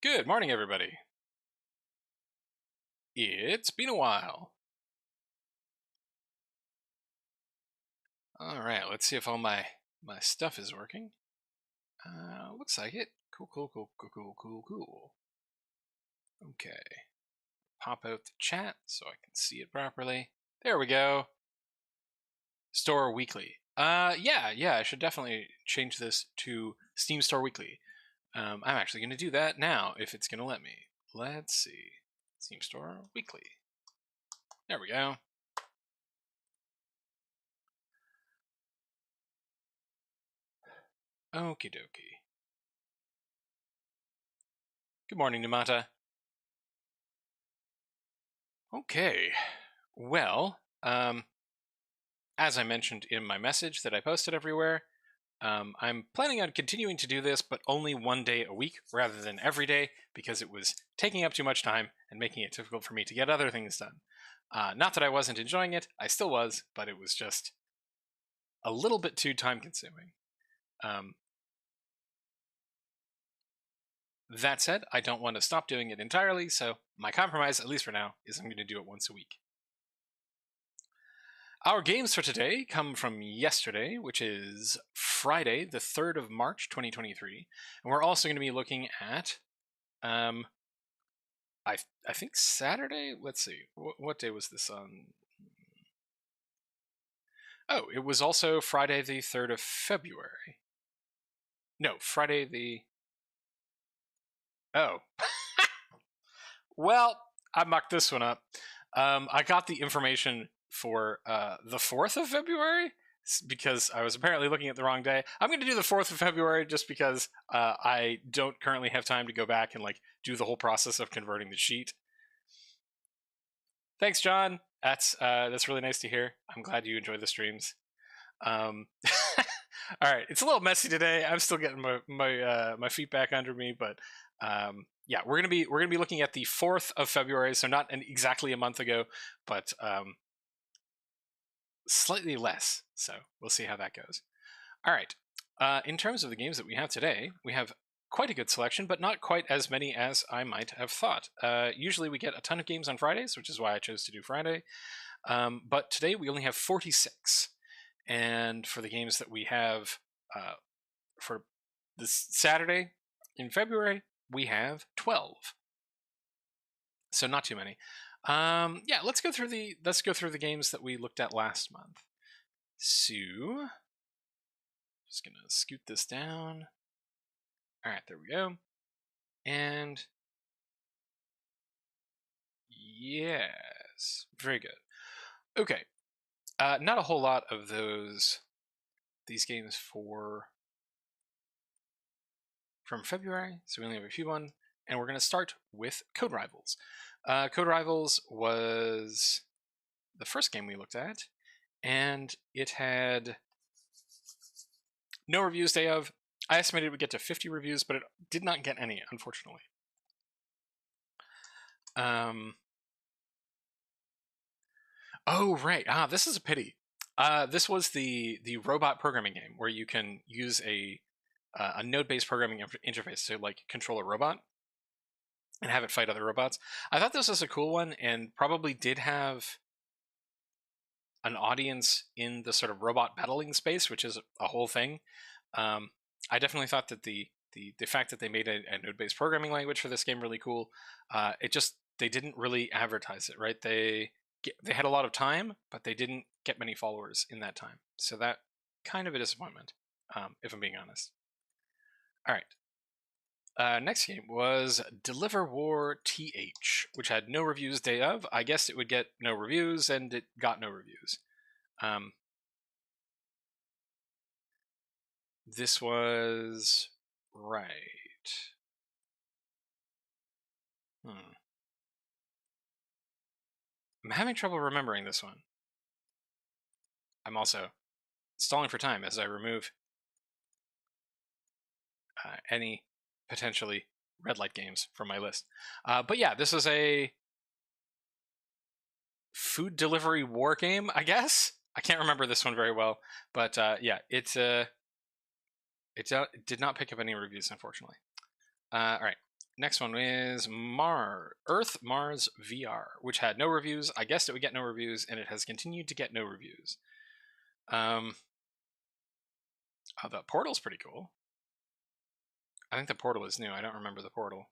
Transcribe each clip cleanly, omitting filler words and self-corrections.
Good morning, everybody. It's been a while. All right, let's see if all my stuff is working. Looks like it. Cool. Okay. Pop out the chat so I can see it properly. There we go. Store Weekly. Yeah, I should definitely change this to Steam Store Weekly. I'm actually going to do that now if it's going to let me. Let's see. Steam Store Weekly. There we go. Okie dokie. Good morning, Automata. Okay. Well, as I mentioned in my message that I posted everywhere, I'm planning on continuing to do this, but only one day a week rather than every day, because it was taking up too much time and making it difficult for me to get other things done. Not that I wasn't enjoying it, I still was, but it was just a little bit too time-consuming. That said, I don't want to stop doing it entirely, so my compromise, at least for now, is I'm going to do it once a week. Our games for today come from yesterday, which is Friday, the 3rd of March, 2023. And we're also going to be looking at, I think Saturday? Let's see. What day was this on? Oh, it was also Friday, the 3rd of February. No, Friday the... Oh. Well, I mucked this one up. I got the information for the 4th of February because I was apparently looking at the wrong day. I'm going to do the 4th of February just because I don't currently have time to go back and do the whole process of converting the sheet. Thanks, John. That's really nice to hear. I'm glad you enjoy the streams. All right, it's a little messy today. I'm still getting my feet back under me, but yeah, we're gonna be looking at the 4th of February, so not exactly a month ago, but slightly less. So we'll see how that goes. All right. In terms of the games that we have today, we have quite a good selection, but not quite as many as I might have thought. Usually we get a ton of games on Fridays, which is why I chose to do Friday. But today we only have 46. And for the games that we have for this Saturday in February, we have 12. So not too many. Yeah, let's go through the games that we looked at last month. So, just gonna scoot this down. All right, there we go. And yes, very good. Okay, not a whole lot of these games from February, so we only have a few and we're going to start with Code Rivals. Code Rivals was the first game we looked at, and it had no reviews day of. I estimated it would get to 50 reviews, but it did not get any, unfortunately. Oh, right. This is a pity. This was the robot programming game where you can use a node-based programming interface to control a robot and have it fight other robots. I thought this was a cool one and probably did have an audience in the sort of robot battling space, which is a whole thing. I definitely thought that the fact that they made a node-based programming language for this game really cool. They didn't really advertise it, right? They had a lot of time, but they didn't get many followers in that time. So that kind of a disappointment, if I'm being honest. All right. Next game was Deliver War TH, which had no reviews day of. I guessed it would get no reviews, and it got no reviews. This was right. I'm having trouble remembering this one. I'm also stalling for time as I remove any potentially red light games from my list. But yeah, this is a food delivery war game, I guess. I can't remember this one very well, but yeah, it did not pick up any reviews, unfortunately. All right, next one is Earth Mars VR, which had no reviews. I guessed it would get no reviews, and it has continued to get no reviews. Oh, the portal's pretty cool. I think the portal is new. I don't remember the portal.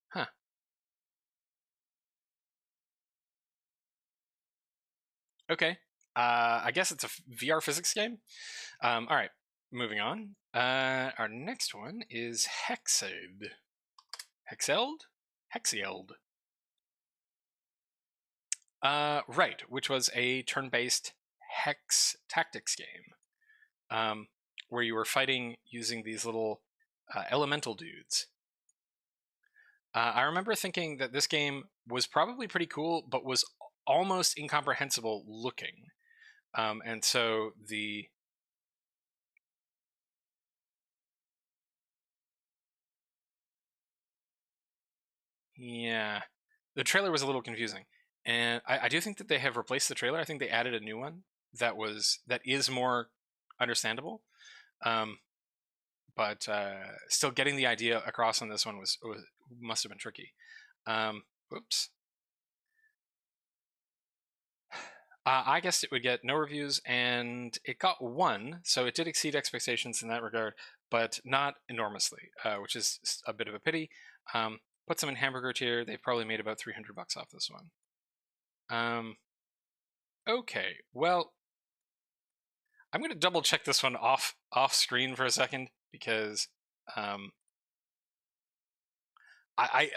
Huh. Okay. I guess it's a VR physics game. All right. Moving on. Our next one is Hexed. Hexeld? Hexield. Right, which was a turn-based hex tactics game, where you were fighting using these little elemental dudes. I remember thinking that this game was probably pretty cool, but was almost incomprehensible looking. And so the trailer was a little confusing, and I do think that they have replaced the trailer. I think they added a new one that is more understandable. But still getting the idea across on this one must have been tricky. Whoops. I guessed it would get no reviews, and it got one, so it did exceed expectations in that regard, but not enormously, which is a bit of a pity. Put some in hamburger tier. They probably made about $300 off this one. Okay, well, I'm going to double check this one off screen for a second because I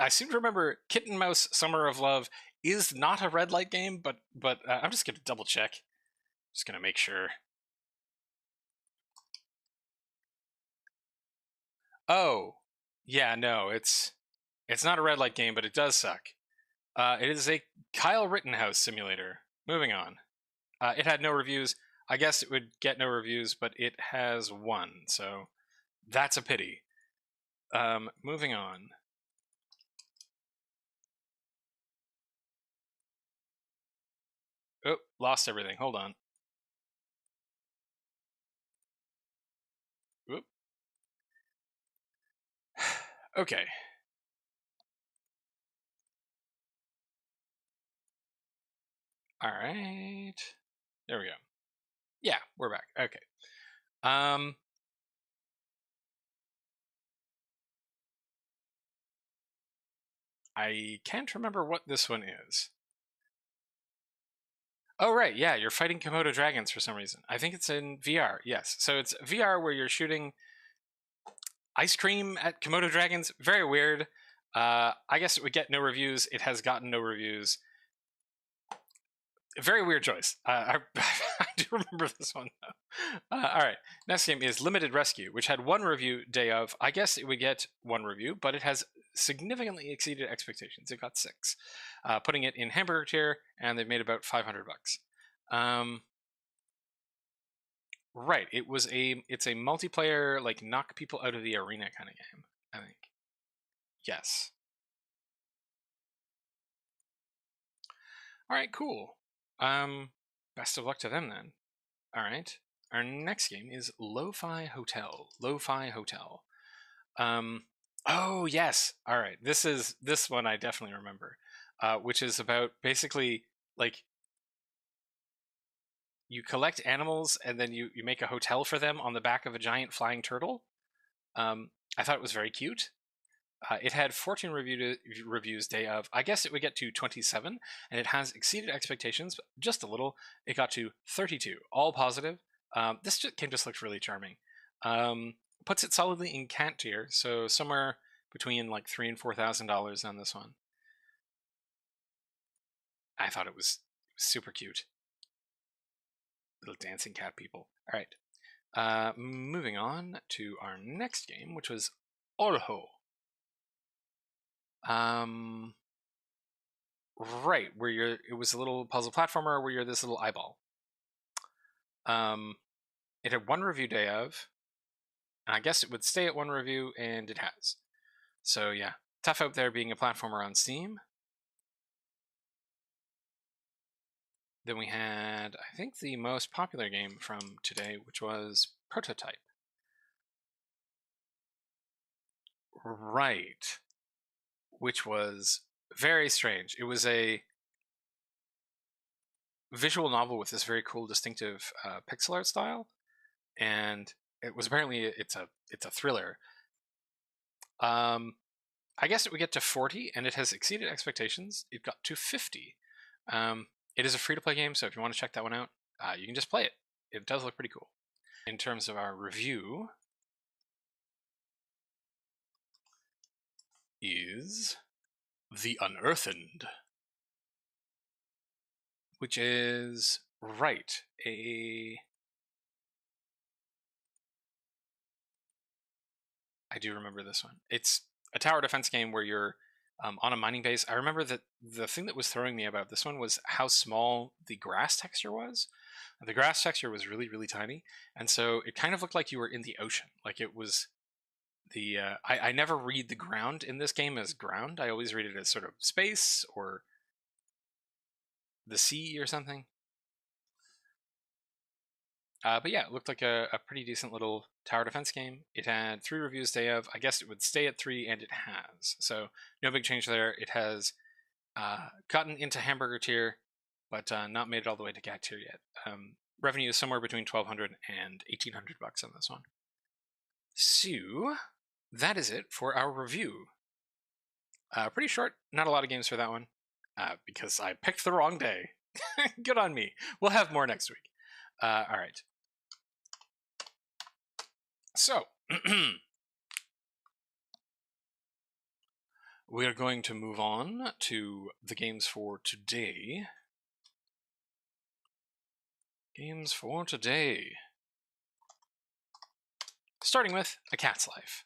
seem to remember Kitten Mouse Summer of Love is not a red light game, but I'm just going to double check. Just going to make sure. Oh, yeah, no, it's not a red light game, but it does suck. It is a Kyle Rittenhouse simulator. Moving on. It had no reviews. I guess it would get no reviews, but it has one, so that's a pity. Moving on. Oh, lost everything. Hold on. Oop. Okay. All right. There we go. Yeah, we're back. Okay. I can't remember what this one is. Oh, right. Yeah, you're fighting Komodo dragons for some reason. I think it's in VR. Yes. So it's VR where you're shooting ice cream at Komodo dragons. Very weird. I guess it would get no reviews. It has gotten no reviews. Very weird choice. I do remember this one though. All right. Next game is Limited Rescue, which had one review day of. I guess it would get one review, but it has significantly exceeded expectations. It got 6, putting it in hamburger tier, and they've made about $500. Right. It's a multiplayer, like, knock people out of the arena kind of game, I think. Yes. All right, cool. Best of luck to them then. All right. Our next game is Lo-Fi Hotel. Lo-Fi Hotel. Oh yes. All right. This one I definitely remember. Which is about basically like you collect animals and then you make a hotel for them on the back of a giant flying turtle. I thought it was very cute. It had 14 reviews day of. I guess it would get to 27, and it has exceeded expectations just a little. It got to 32, all positive. This game just looks really charming. Puts it solidly in cant tier, so somewhere between like $3,000 and $4,000 on this one. I thought it was super cute. Little dancing cat people. All right. Moving on to our next game, which was Orho. Right, where it was a little puzzle platformer where you're this little eyeball. It had one review day of, and I guess it would stay at one review, and it has. So yeah, tough out there being a platformer on Steam. Then we had, I think, the most popular game from today, which was Prototype. Right. Which was very strange. It was a visual novel with this very cool, distinctive pixel art style, and it was apparently it's a thriller. I guess it would get to 40, and it has exceeded expectations. It got to 50. It is a free-to-play game, so if you want to check that one out, you can just play it. It does look pretty cool. In terms of our review, is The Unearthened, which is right I do remember this one. It's a tower defense game where you're on a mining base. I remember that the thing that was throwing me about this one was how small the grass texture was. The grass texture was really, really tiny, and so it kind of looked like you were in the ocean. Like it was the I never read the ground in this game as ground. I always read it as sort of space or the sea or something. But yeah, it looked like a pretty decent little tower defense game. It had 3 reviews day of. I guess it would stay at 3, and it has. So no big change there. It has gotten into hamburger tier, but not made it all the way to cat tier yet. Revenue is somewhere between $1,200 and $1,800 on this one. So that is it for our review. Pretty short. Not a lot of games for that one, because I picked the wrong day. Good on me. We'll have more next week. All right. So, we are going to move on to the games for today. Games for today. Starting with A Cat's Life,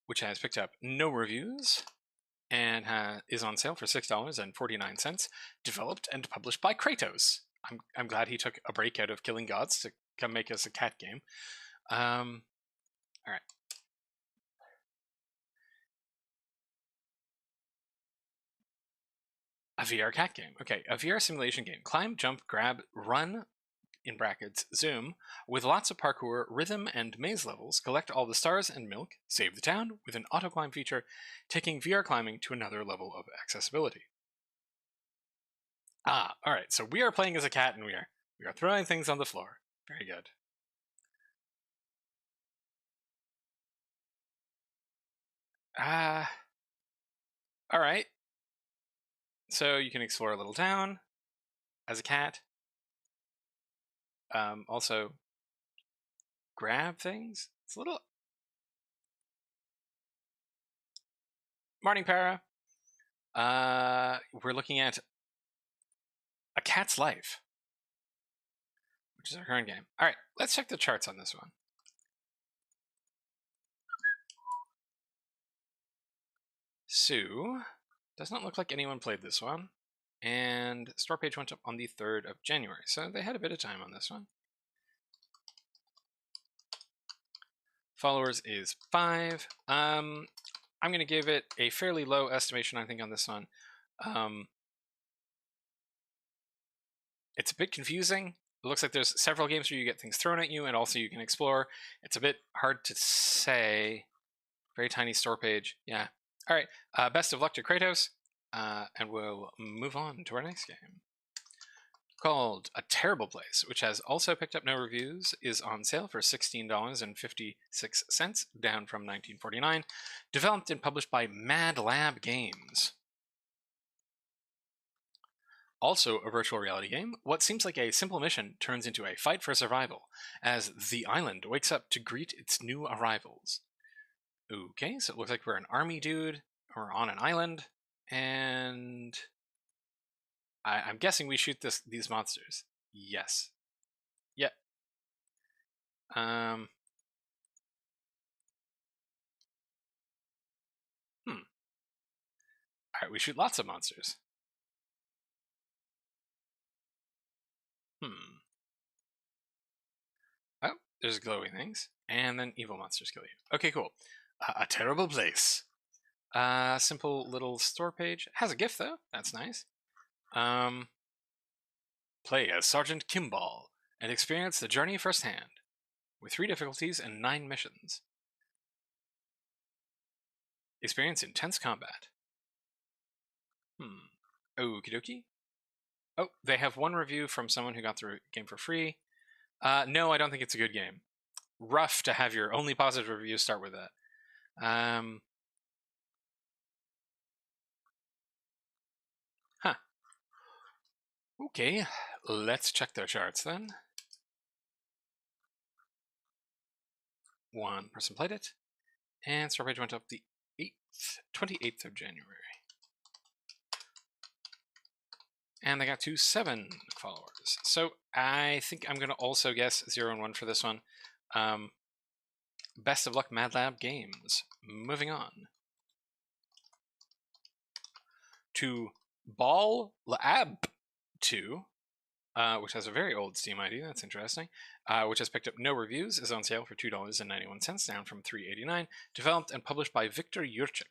which has picked up no reviews and is on sale for $6.49, developed and published by Kratos. I'm glad he took a break out of killing gods to come make us a cat game. All right. A VR cat game. Okay, a VR simulation game. Climb, jump, grab, run, in brackets, zoom, with lots of parkour, rhythm, and maze levels. Collect all the stars and milk. Save the town with an auto climb feature, taking VR climbing to another level of accessibility. All right. So we are playing as a cat, and we are throwing things on the floor. Very good. All right. So you can explore a little town as a cat. Also, grab things. It's a little. Morning, Para. We're looking at A Cat's Life, which is our current game. All right, let's check the charts on this one. So, does not look like anyone played this one. And store page went up on the 3rd of January, so they had a bit of time on this one. Followers is 5. I'm going to give it a fairly low estimation, I think, on this one. It's a bit confusing. It looks like there's several games where you get things thrown at you, and also you can explore. It's a bit hard to say. Very tiny store page. Yeah. All right. Best of luck to Kratos, and we'll move on to our next game. Called A Terrible Place, which has also picked up no reviews, is on sale for $16.56, down from $19.49. Developed and published by Mad Lab Games. Also a virtual reality game, what seems like a simple mission turns into a fight for survival as the island wakes up to greet its new arrivals. Okay, so it looks like we're an army dude, we're on an island, and I'm guessing we shoot these monsters. Yes. Yep. Alright, we shoot lots of monsters. Oh, there's glowing things, and then evil monsters kill you. Okay, cool. A Terrible Place. Simple little store page. Has a GIF though. That's nice. Play as Sergeant Kimball and experience the journey firsthand, with 3 difficulties and 9 missions. Experience intense combat. Okie dokie. Oh, they have one review from someone who got the game for free. No, I don't think it's a good game. Rough to have your only positive review start with that. Huh. Okay, let's check their charts then. One person played it, and star page went up the 28th of January. And they got to 7 followers. So I think I'm going to also guess 0 and 1 for this one. Best of luck, Mad Lab Games. Moving on to Ball Lab 2, which has a very old Steam ID. That's interesting. Which has picked up no reviews, is on sale for $2.91, down from $3.89. Developed and published by Viktor Jurczyk.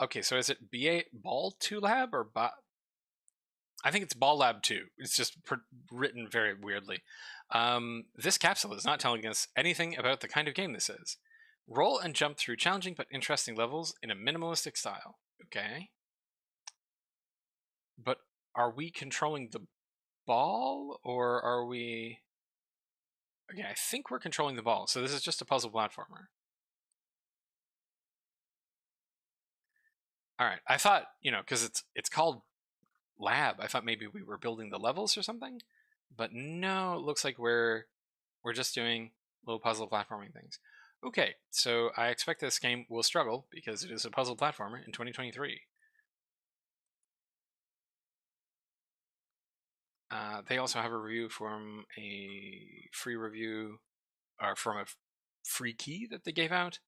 Okay, so is it BA Ball 2 Lab or I think it's Ball Lab 2. It's just written very weirdly. This capsule is not telling us anything about the kind of game this is. Roll and jump through challenging but interesting levels in a minimalistic style. Okay. But are we controlling the ball, or are we... Okay, I think we're controlling the ball, so this is just a puzzle platformer. Alright, I thought, because it's called Lab, I thought maybe we were building the levels or something, but no, it looks like we're just doing little puzzle platforming things. Okay, so I expect this game will struggle because it is a puzzle platformer in 2023. They also have a review from a free review, or from a free key that they gave out.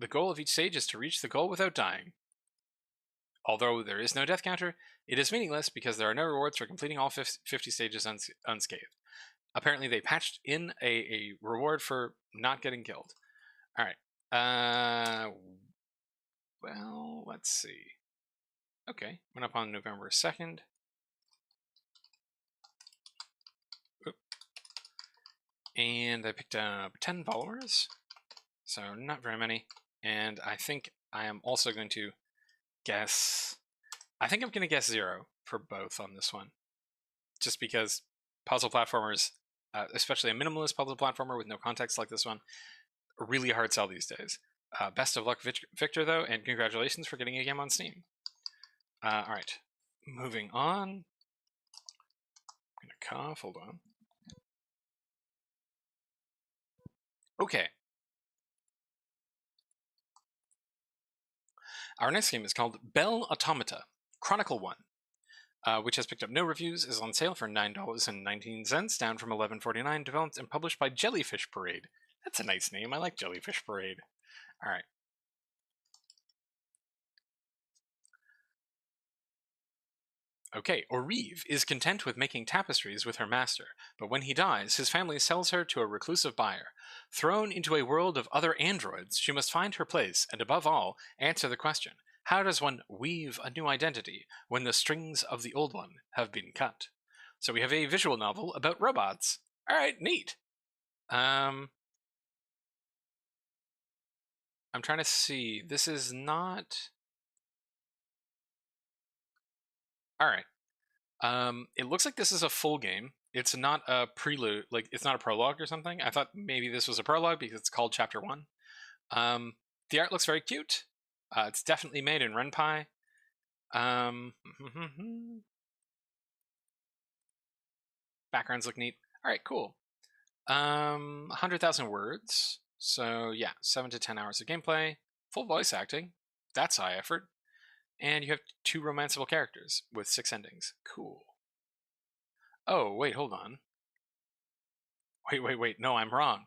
The goal of each stage is to reach the goal without dying. Although there is no death counter, it is meaningless because there are no rewards for completing all 50 stages unscathed. Apparently they patched in a reward for not getting killed. Alright. Well, let's see. Okay, went up on November 2nd. Oop. And I picked up 10 followers, so not very many. And I think I am also going to guess... I think I'm going to guess 0 for both on this one. Just because puzzle platformers, especially a minimalist puzzle platformer with no context like this one, are really hard sell these days. Best of luck, Victor, though, and congratulations for getting a game on Steam. Alright, moving on. I'm gonna cough, hold on. Okay. Our next game is called Belle Automata, Chronicle 1, which has picked up no reviews, is on sale for $9.19, down from $11.49, developed and published by Jellyfish Parade. That's a nice name, I like Jellyfish Parade. Alright. Okay, Orive is content with making tapestries with her master, but when he dies, his family sells her to a reclusive buyer. Thrown into a world of other androids, she must find her place and, above all, answer the question, how does one weave a new identity when the strings of the old one have been cut? So we have a visual novel about robots. Alright, neat. I'm trying to see. This is not... Alright. It looks like this is a full game. It's not a prelude, like it's not a prologue or something. I thought maybe this was a prologue because it's called Chapter 1. The art looks very cute. It's definitely made in Ren'Py. Backgrounds look neat. Alright, cool. 100,000 words. So yeah, 7 to 10 hours of gameplay. Full voice acting. That's high effort. And you have 2 romanceable characters with 6 endings. Cool. Oh, wait, hold on. Wait, no, I'm wrong.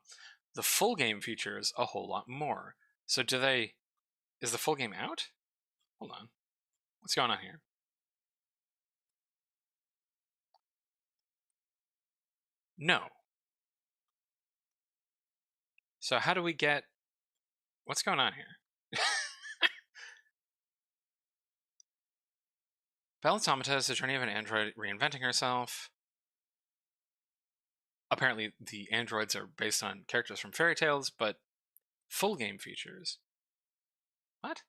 The full game features a whole lot more. So is the full game out? Hold on. What's going on here? No. So how do we get... What's going on here? Belle Automata is the journey of an android reinventing herself. apparently the androids are based on characters from fairy tales, but full game features. What?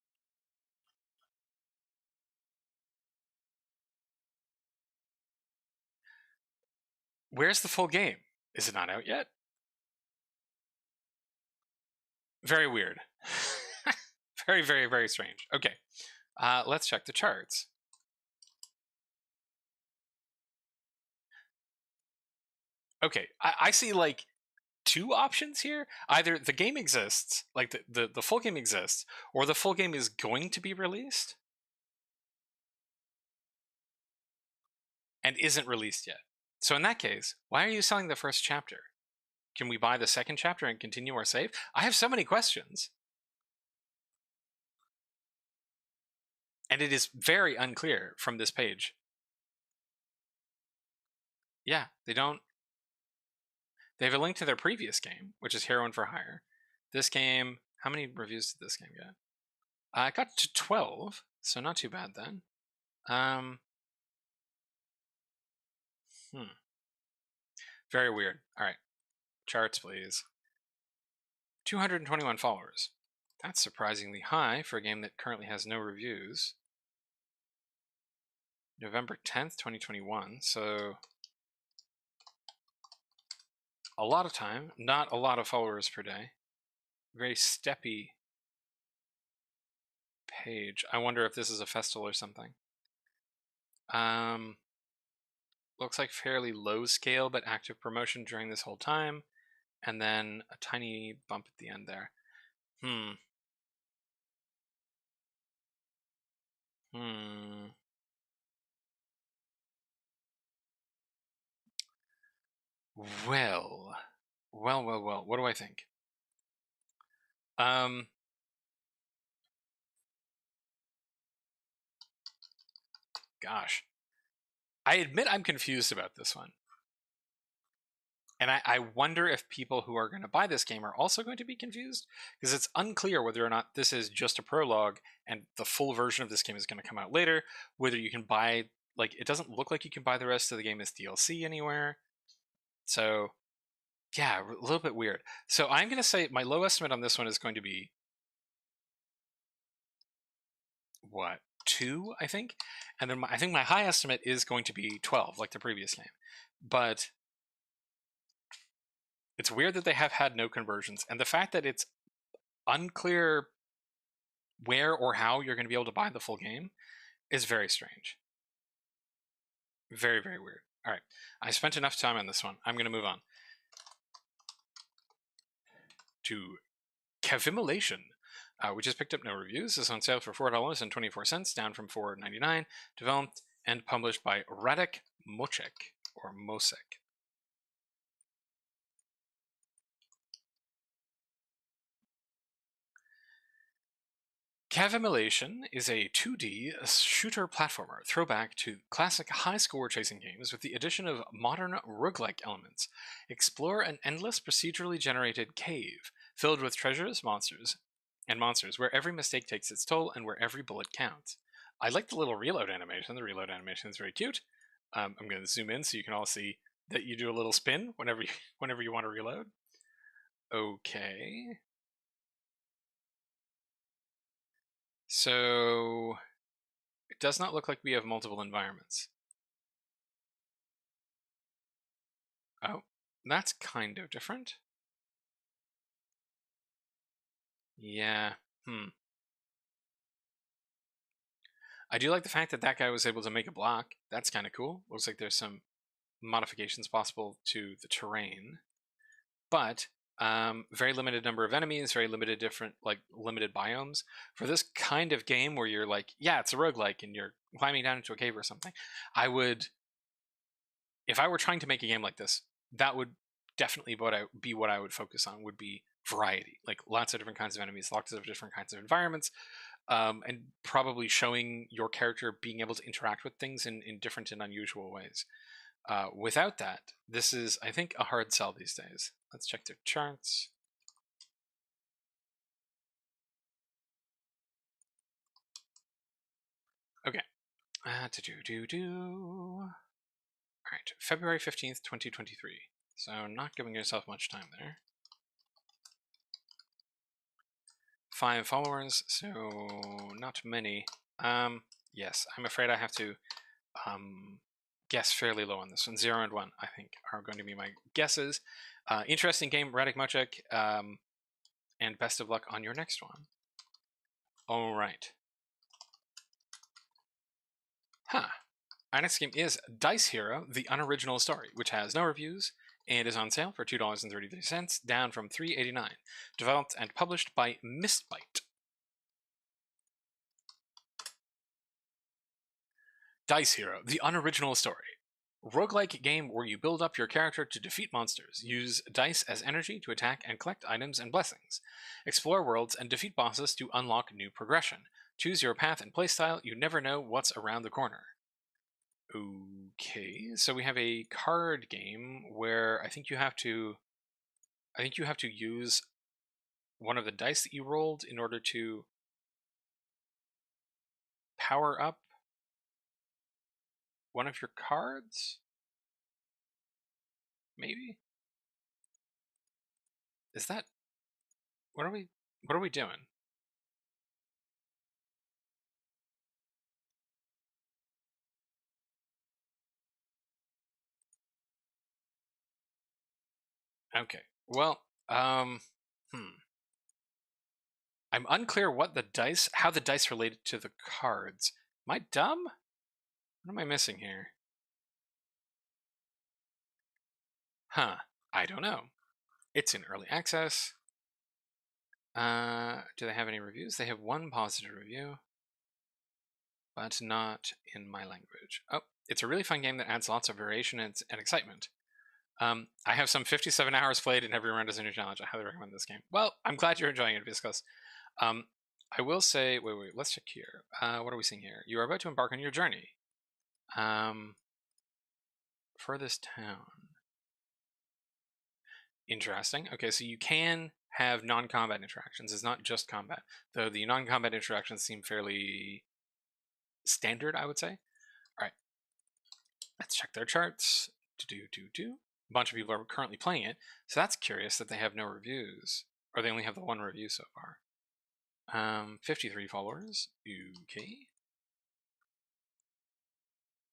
Where's the full game? Is it not out yet? Very weird. Very, very, very strange. Okay, let's check the charts. Okay, I see like two options here. Either the game exists, like the full game exists, or the full game is going to be released and isn't released yet. So in that case, why are you selling the first chapter? Can we buy the second chapter and continue our save? I have so many questions. And it is very unclear from this page. Yeah, they don't. They have a link to their previous game, which is Heroine for Hire. This game, how many reviews did this game get? It got to 12, so not too bad then. Very weird. All right, charts, please. 221 followers. That's surprisingly high for a game that currently has no reviews. November 10th, 2021, so a lot of time, not a lot of followers per day. Very steppy page. I wonder if this is a festival or something. Looks like fairly low scale, but active promotion during this whole time. And then a tiny bump at the end there. Well. What do I think? Gosh. I admit I'm confused about this one. And I wonder if people who are going to buy this game are also going to be confused, because it's unclear whether or not this is just a prologue and the full version of this game is going to come out later, whether you can buy, like, it doesn't look like you can buy the rest of the game as DLC anywhere. So, yeah, a little bit weird. So I'm going to say my low estimate on this one is going to be, what, 2, I think? And then I think my high estimate is going to be 12, like the previous game. But it's weird that they have had no conversions, and the fact that it's unclear where or how you're going to be able to buy the full game is very strange. Very, very weird. All right, I spent enough time on this one. I'm going to move on to Cavimilation, which has picked up no reviews. It's on sale for $4.24, down from $4.99. Developed and published by Radek Mocek, or Mosek. Cavimilation is a 2D shooter platformer throwback to classic high-score chasing games with the addition of modern roguelike elements. Explore an endless procedurally generated cave filled with treasures, monsters, where every mistake takes its toll and where every bullet counts. I like the little reload animation. The reload animation is very cute. I'm going to zoom in so you can all see that you do a little spin whenever you want to reload. Okay. So it does not look like we have multiple environments. Oh, that's kind of different. Yeah, I do like the fact that that guy was able to make a block. That's kind of cool. Looks like there's some modifications possible to the terrain. But very limited number of enemies, very limited limited biomes. For this kind of game where you're like, yeah, it's a roguelike and you're climbing down into a cave or something, if I were trying to make a game like this, that would definitely be what I would focus on, would be variety. Like lots of different kinds of enemies, lots of different kinds of environments, and probably showing your character being able to interact with things in different and unusual ways. Without that, this is, I think, a hard sell these days. Let's check their charts. Okay. All right, February 15th, 2023. So not giving yourself much time there. 5 followers, so not many. Yes, I'm afraid I have to guess fairly low on this one. 0 and 1, I think, are going to be my guesses. Interesting game, Radek Mochek, and best of luck on your next one. All right. Our next game is Dice Hero, the Unoriginal Story, which has no reviews and is on sale for $2.33, down from $3.89. Developed and published by Mistbite. Dice Hero, the Unoriginal Story. Roguelike game where you build up your character to defeat monsters, use dice as energy to attack and collect items and blessings, explore worlds and defeat bosses to unlock new progression. Choose your path and playstyle, you never know what's around the corner. Okay, so we have a card game where I think you have to use one of the dice that you rolled in order to power up one of your cards? Maybe? Is that... What are we doing? Okay, well, I'm unclear how the dice related to the cards. Am I dumb? What am I missing here? I don't know. It's in early access. Do they have any reviews? They have one positive review, but not in my language. Oh, it's a really fun game that adds lots of variation and excitement. I have some 57 hours played and every round is a new challenge. I highly recommend this game. Well, I'm glad you're enjoying it, Viscos. I will say, wait, let's check here. What are we seeing here? You are about to embark on your journey. For this town. Interesting. Okay, so you can have non-combat interactions. It's not just combat, though the non-combat interactions seem fairly standard, I would say. All right, let's check their charts. A bunch of people are currently playing it, so that's curious that they have no reviews, or they only have the one review so far. 53 followers. Okay.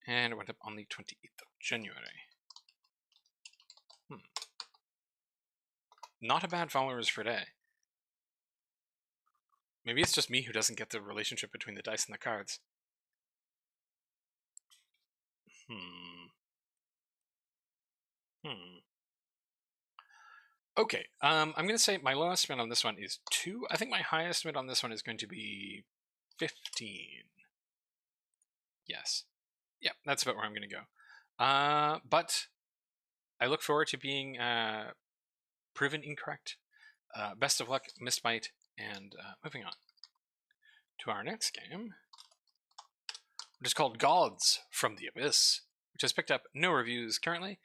And it went up on the 28th of January. Not a bad followers per day. Maybe it's just me who doesn't get the relationship between the dice and the cards. Okay, I'm going to say my lowest estimate on this one is 2. I think my highest estimate on this one is going to be 15. Yes. Yeah, that's about where I'm going to go. But I look forward to being proven incorrect. Best of luck, Mistbite, and moving on to our next game, which is called Gods from the Abyss, which has picked up no reviews currently,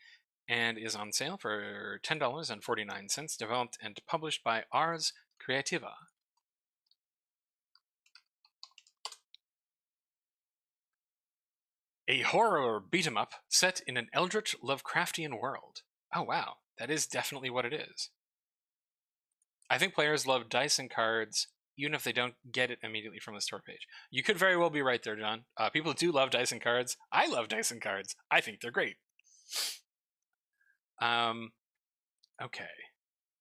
and is on sale for $10.49, developed and published by Ars Creativa. A horror beat-em-up set in an eldritch Lovecraftian world. Oh wow, that is definitely what it is. I think players love dice and cards, even if they don't get it immediately from the store page. You could very well be right there, John. People do love dice and cards. I love dice and cards. I think they're great. Okay.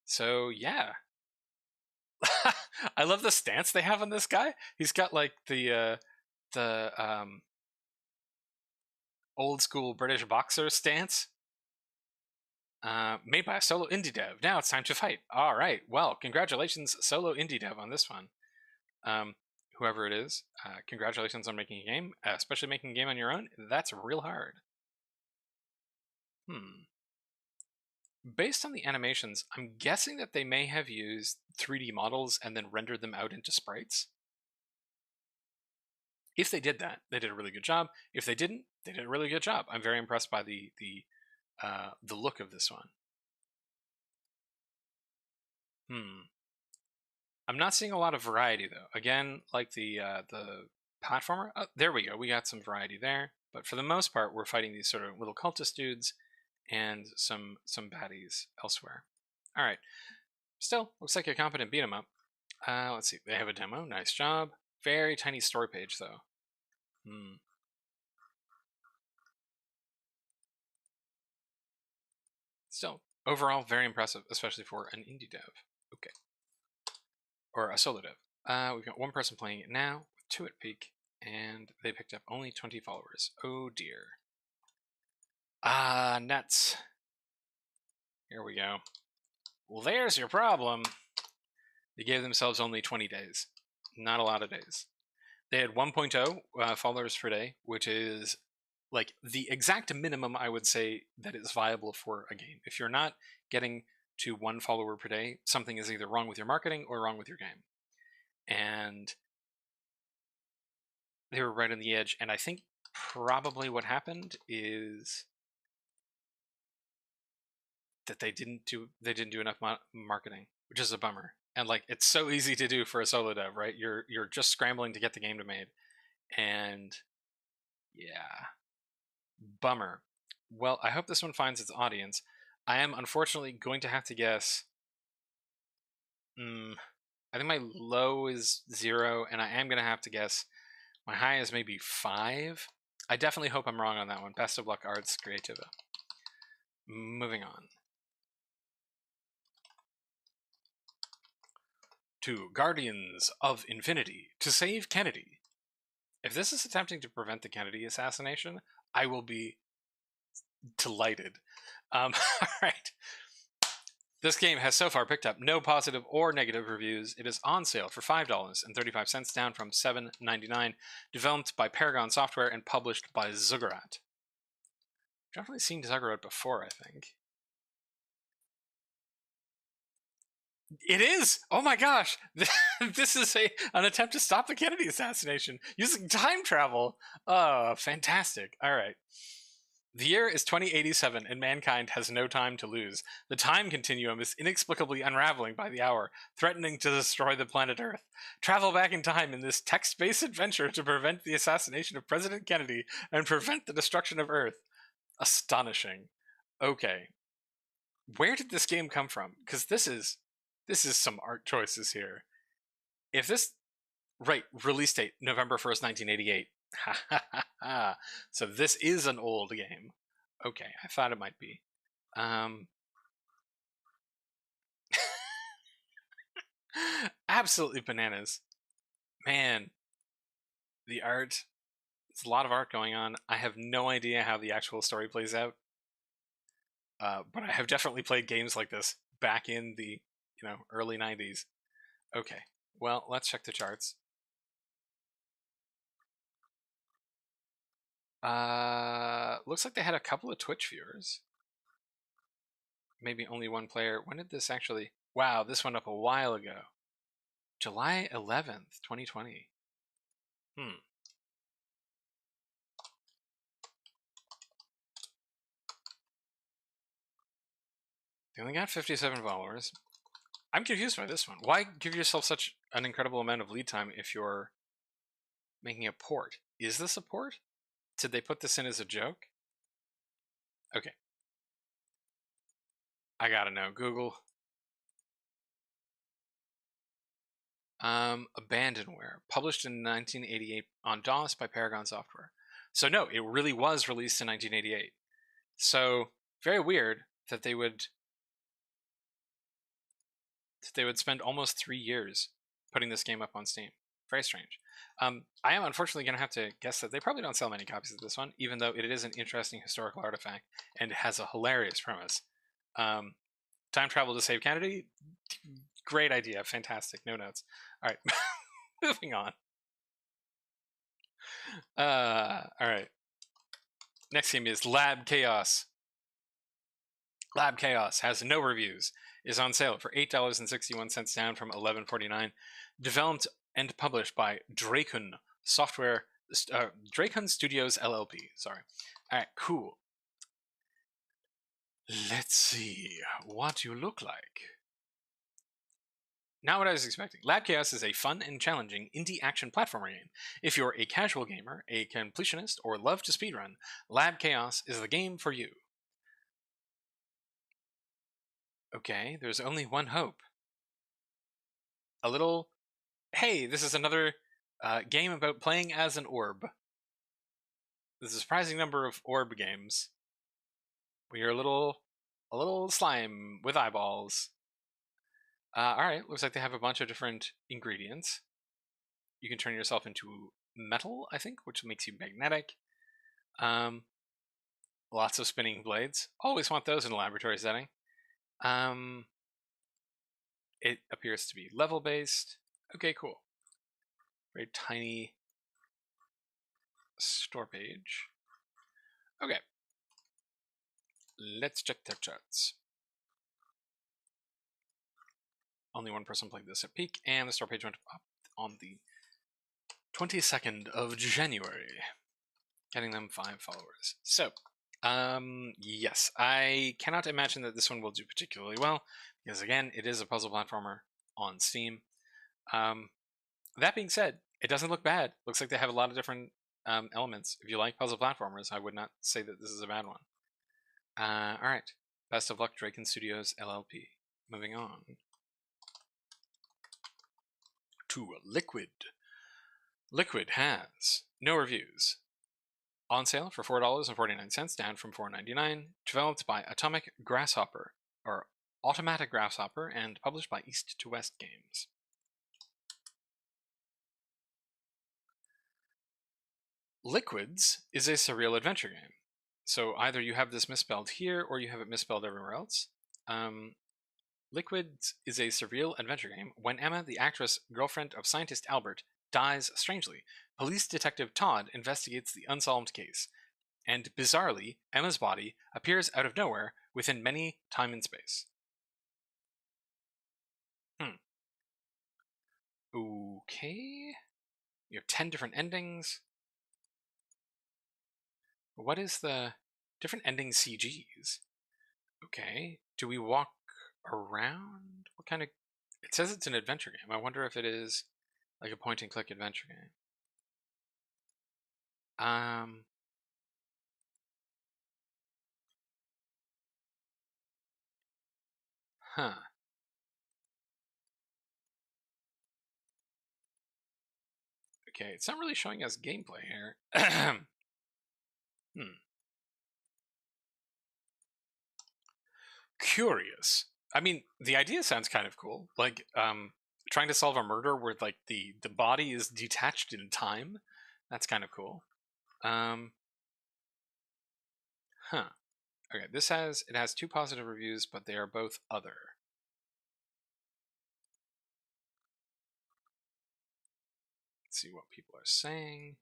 So, yeah. I love the stance they have on this guy. He's got, like, the old school British boxer stance. Made by a solo indie dev. Now it's time to fight. All right. Well, congratulations, solo indie dev, on this one. Whoever it is, congratulations on making a game, especially making a game on your own. That's real hard. Based on the animations, I'm guessing that they may have used 3D models and then rendered them out into sprites. If they did that, they did a really good job. If they didn't, they did a really good job. I'm very impressed by the look of this one. I'm not seeing a lot of variety though. Again, like the platformer. Oh, there we go. We got some variety there. But for the most part, we're fighting these sort of little cultist dudes, and some baddies elsewhere. All right. Still, looks like a competent beat 'em up. Let's see. They have a demo. Nice job. Very tiny story page, though. Still, overall, very impressive, especially for an indie dev. Okay. Or a solo dev. We've got one person playing it now, with 2 at peak, and they picked up only 20 followers. Oh dear. Nuts. Here we go. Well, there's your problem. They gave themselves only 20 days. Not a lot of days. They had 1.0 followers per day, which is like the exact minimum I would say that is viable for a game. If you're not getting to 1 follower per day, something is either wrong with your marketing or wrong with your game. And they were right on the edge. And I think probably what happened is that they didn't do enough marketing, which is a bummer. And like, it's so easy to do for a solo dev, right? You're just scrambling to get the game to made, and yeah, bummer. Well, I hope this one finds its audience. I am unfortunately going to have to guess. I think my low is 0, and I am going to have to guess my high is maybe 5. I definitely hope I'm wrong on that one. Best of luck, Arts Creativa. Moving on to Guardians of Infinity to save Kennedy. If this is attempting to prevent the Kennedy assassination, I will be delighted. All right. This game has so far picked up no positive or negative reviews. It is on sale for $5.35, down from $7.99. Developed by Paragon Software and published by Zuggurat. I've definitely seen Zuggurat before, I think. It is! Oh my gosh! This is an attempt to stop the Kennedy assassination using time travel. Oh, fantastic. All right. The year is 2087, and mankind has no time to lose. The time continuum is inexplicably unraveling by the hour, threatening to destroy the planet Earth. Travel back in time in this text-based adventure to prevent the assassination of President Kennedy and prevent the destruction of Earth. Astonishing. Okay. Where did this game come from? Because this is some art choices here. If this... Right, release date, November 1st, 1988. Ha ha ha ha. So this is an old game. Okay, I thought it might be. Absolutely bananas. Man, the art. There's a lot of art going on. I have no idea how the actual story plays out. But I have definitely played games like this back in the, early 90s. Okay, well, let's check the charts. Looks like they had a couple of Twitch viewers. Maybe only 1 player. When did this actually... Wow, this went up a while ago. July 11th, 2020. They only got 57 followers. I'm confused by this one. Why give yourself such an incredible amount of lead time if you're making a port? Is this a port? Did they put this in as a joke? Okay. I gotta know. Google. Abandonware. Published in 1988 on DOS by Paragon Software. So no, it really was released in 1988. So very weird that they would spend almost 3 years putting this game up on Steam. Very strange. I am unfortunately going to have to guess that they probably don't sell many copies of this one, even though it is an interesting historical artifact and has a hilarious premise. Time travel to save Kennedy? Great idea. Fantastic. No notes. All right. Moving on. All right. Next game is Lab Chaos. Lab Chaos has no reviews. Is on sale for $8.61, down from $11.49. Developed and published by Tycoon Software, Tycoon Studios LLP. Sorry. All right, cool. Let's see what you look like. Not what I was expecting. Lab Chaos is a fun and challenging indie action platformer game. If you're a casual gamer, a completionist, or love to speedrun, Lab Chaos is the game for you. Okay, there's only one hope. A little... Hey, this is another game about playing as an orb. There's a surprising number of orb games. We are a little slime with eyeballs. Alright, looks like they have a bunch of different ingredients. You can turn yourself into metal, I think, which makes you magnetic. Lots of spinning blades. Always want those in a laboratory setting. It appears to be level-based. Okay, cool. Very tiny store page. Okay. Let's check their charts. Only one person played this at peak, and the store page went up on the 22nd of January, getting them 5 followers. So, yes, I cannot imagine that this one will do particularly well, because again, it is a puzzle platformer on Steam. That being said, it doesn't look bad. Looks like they have a lot of different elements. If you like puzzle platformers, I would not say that this is a bad one. Alright, best of luck, Draken Studios LLP. Moving on to Liquid. Liquid has no reviews. On sale for $4.49, down from $4.99. Developed by Atomic Grasshopper, or Automata Grasshopper, and published by East to West Games. Liquids is a surreal adventure game. So either you have this misspelled here, or you have it misspelled everywhere else. Liquids is a surreal adventure game. When Emma, the actress girlfriend of scientist Albert, dies strangely, police detective Todd investigates the unsolved case. And bizarrely, Emma's body appears out of nowhere within many time and space. Okay. You have 10 different endings. What is the different ending CGs? Okay. Do we walk around? What kind of... It says it's an adventure game. I wonder if it is like a point-and-click adventure game. Huh. Okay, it's not really showing us gameplay here. Curious. I mean, the idea sounds kind of cool. Like, trying to solve a murder where, like, the body is detached in time. That's kind of cool. Huh. Okay, it has 2 positive reviews, but they are both other. Let's see what people are saying.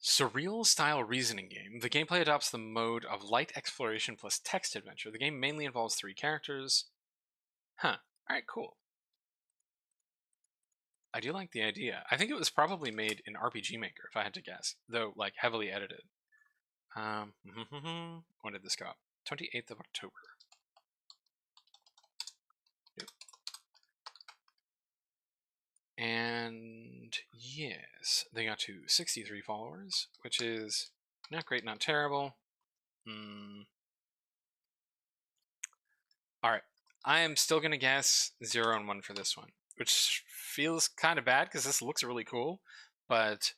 Surreal style reasoning game. The gameplay adopts the mode of light exploration plus text adventure. The game mainly involves 3 characters. Huh. Alright, cool. I do like the idea. I think it was probably made in RPG Maker, if I had to guess, though, like, heavily edited. When did this go up? 28th of October. Yep. And yes, they got to 63 followers, which is not great, not terrible. Alright, I am still going to guess 0 and 1 for this one, which feels kind of bad because this looks really cool, but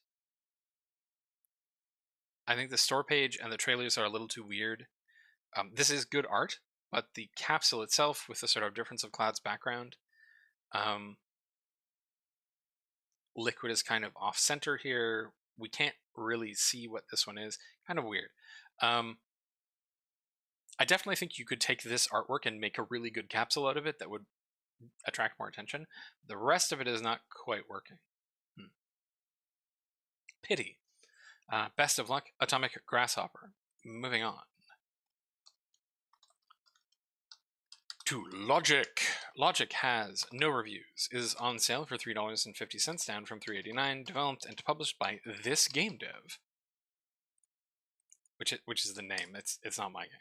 I think the store page and the trailers are a little too weird. This is good art, but the capsule itself with the sort of difference of Cloud's background, Liquid is kind of off-center here. We can't really see what this one is. Kind of weird. I definitely think you could take this artwork and make a really good capsule out of it that would attract more attention. The rest of it is not quite working. Pity. Best of luck, Atomic Grasshopper. Moving on to Logik. Logik has no reviews. Is on sale for $3.50, down from $3.89. Developed and published by This Game Dev, which is the name. It's not my game.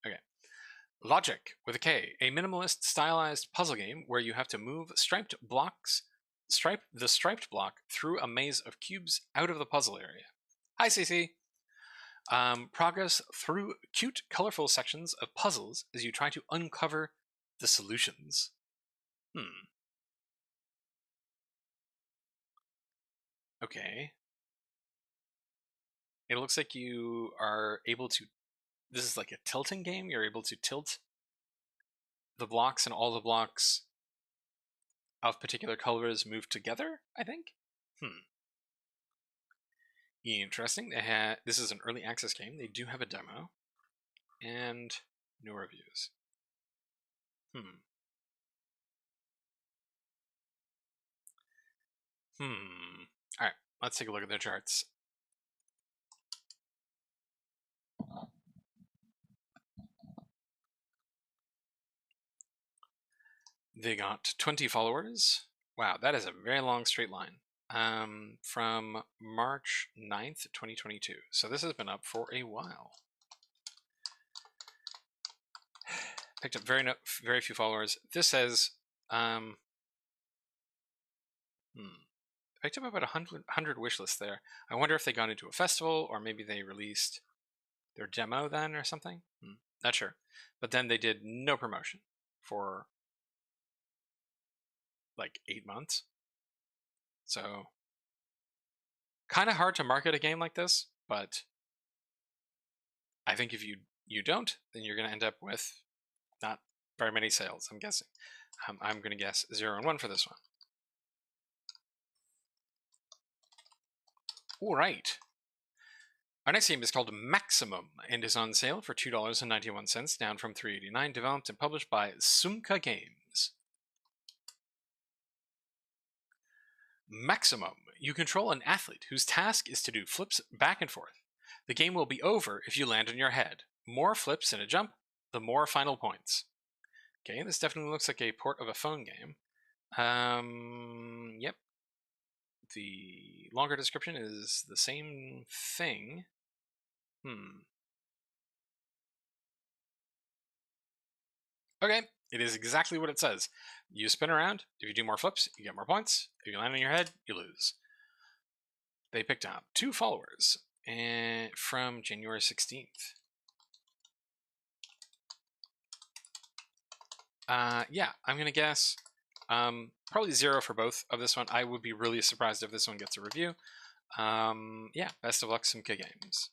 Okay. Logik with a K, a minimalist stylized puzzle game where you have to move the striped block through a maze of cubes out of the puzzle area. Hi, CC. Progress through cute, colorful sections of puzzles as you try to uncover the solutions. Okay. It looks like you are able to... This is like a tilting game. You're able to tilt the blocks, and all the blocks of particular colors move together, I think? Interesting. This is an early access game. They do have a demo. And no reviews. Alright, let's take a look at their charts. They got 20 followers. Wow, that is a very long straight line. From March 9th, 2022. So this has been up for a while. Picked up very few followers. This says, picked up about 100 wish lists there. I wonder if they got into a festival, or maybe they released their demo then or something. Not sure. But then they did no promotion for like 8 months. So kind of hard to market a game like this, but I think if you don't, then you're going to end up with not very many sales, I'm guessing. I'm going to guess 0 and 1 for this one. All right. Our next game is called Maximum and is on sale for $2.91, down from $3.89, developed and published by Sumka Games. Maximum. You control an athlete whose task is to do flips back and forth. The game will be over if you land on your head. More flips in a jump, the more final points. Okay, this definitely looks like a port of a phone game. Yep. The longer description is the same thing. Okay, it is exactly what it says. You spin around. If you do more flips, you get more points. If you land on your head, you lose. They picked up 2 followers from January 16th. Yeah, I'm going to guess probably 0 for both of this one. I would be really surprised if this one gets a review. Yeah, best of luck, Sumka Games.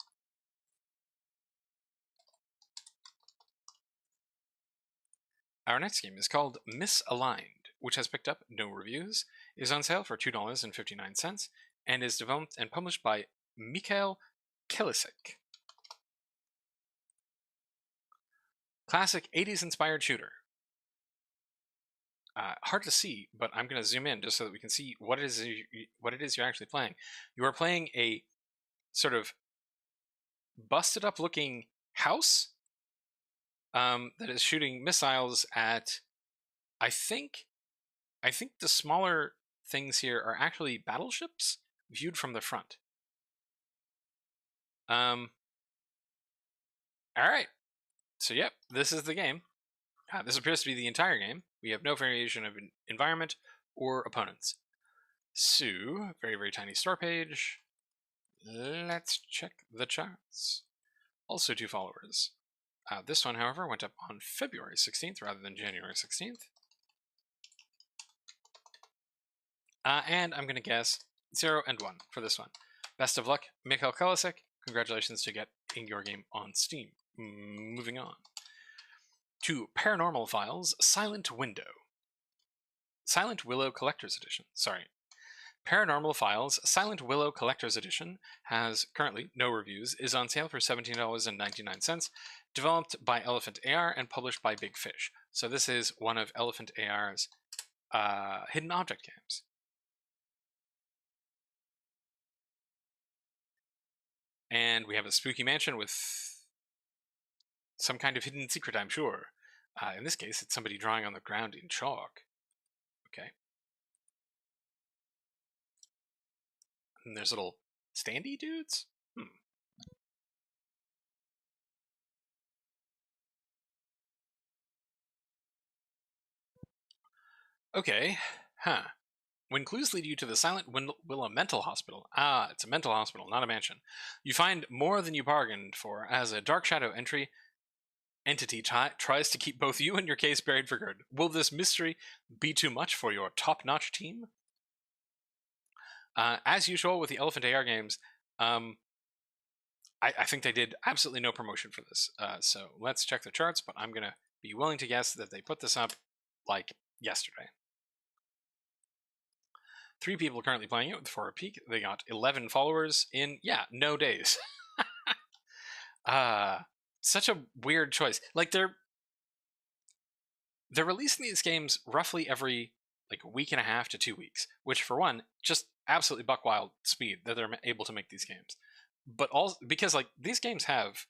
Our next game is called Misaligned, which has picked up no reviews, is on sale for $2.59, and is developed and published by Mikhail Kilisik. Classic 80s inspired shooter. Hard to see, but I'm going to zoom in just so that we can see what it is you're actually playing. You are playing a sort of busted up looking house that is shooting missiles at, I think the smaller things here are actually battleships viewed from the front. All right. So yep, this is the game. This appears to be the entire game. We have no variation of environment or opponents. So, very, very tiny store page. Let's check the charts. Also 2 followers. This one, however, went up on February 16th rather than January 16th. And I'm going to guess 0 and 1 for this one. Best of luck, Mikhail Kilisik. Congratulations to getting your game on Steam. Moving on to Paranormal Files Silent Willow Collector's Edition. Sorry. Paranormal Files Silent Willow Collector's Edition has currently no reviews, is on sale for $17.99, developed by Elephant AR and published by Big Fish. So this is one of Elephant AR's hidden object games. And we have a spooky mansion with some kind of hidden secret, I'm sure. In this case, it's somebody drawing on the ground in chalk. Okay. And there's little standy dudes? Okay. Huh. When clues lead you to the silent Willow mental hospital, it's a mental hospital, not a mansion, you find more than you bargained for as a dark shadow entity tries to keep both you and your case buried for good. Will this mystery be too much for your top-notch team? As usual with the Elephant AR games, I think they did absolutely no promotion for this. So let's check the charts, but I'm going to be willing to guess that they put this up like yesterday. 3 people currently playing it for a peak. They got 11 followers in, no days. Such a weird choice. Like, they're releasing these games roughly every like a week and a half to 2 weeks, which for one, just absolutely buck wild speed that they're able to make these games. But also because like these games have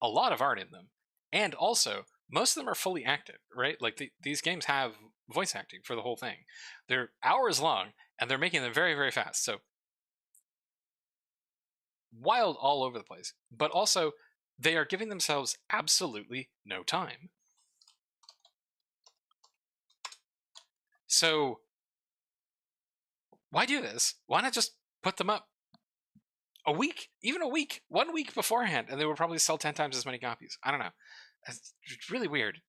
a lot of art in them, and also most of them are fully active, right? Like these games have voice acting for the whole thing. They're hours long, and they're making them very, very fast. So wild all over the place. But also, they are giving themselves absolutely no time. So why do this? Why not just put them up a week, even a week, 1 week beforehand, and they would probably sell 10 times as many copies? I don't know. It's really weird.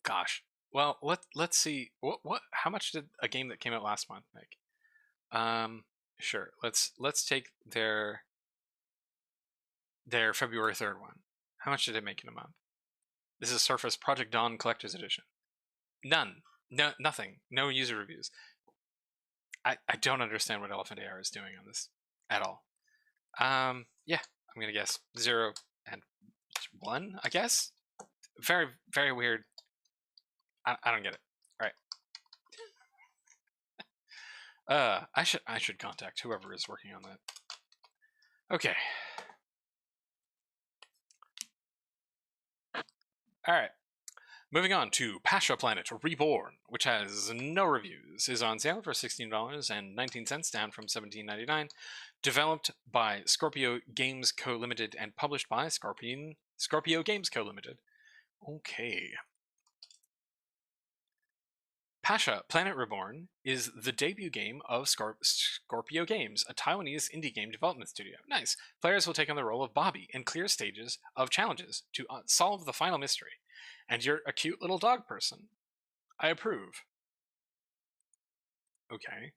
Gosh. Well, let's see. What? How much did a game that came out last month make? Sure. Let's take their February 3rd one. How much did it make in a month? This is Surface Project Dawn Collector's Edition. None. No, nothing. No user reviews. I don't understand what Elephant AR is doing on this at all. Yeah, I'm gonna guess 0 and 1. I guess. Very, very weird. I don't get it. All right. I should contact whoever is working on that. Okay. All right. Moving on to Pasha Planet Reborn, which has no reviews, is on sale for $16.19, down from $17.99. Developed by Scorpio Games Co. Limited and published by Scorpio Games Co. Limited. Okay. Pasha Planet Reborn is the debut game of Scorpio Games, a Taiwanese indie game development studio. Nice. Players will take on the role of Bobby and clear stages of challenges to solve the final mystery. And you're a cute little dog person. I approve. Okay.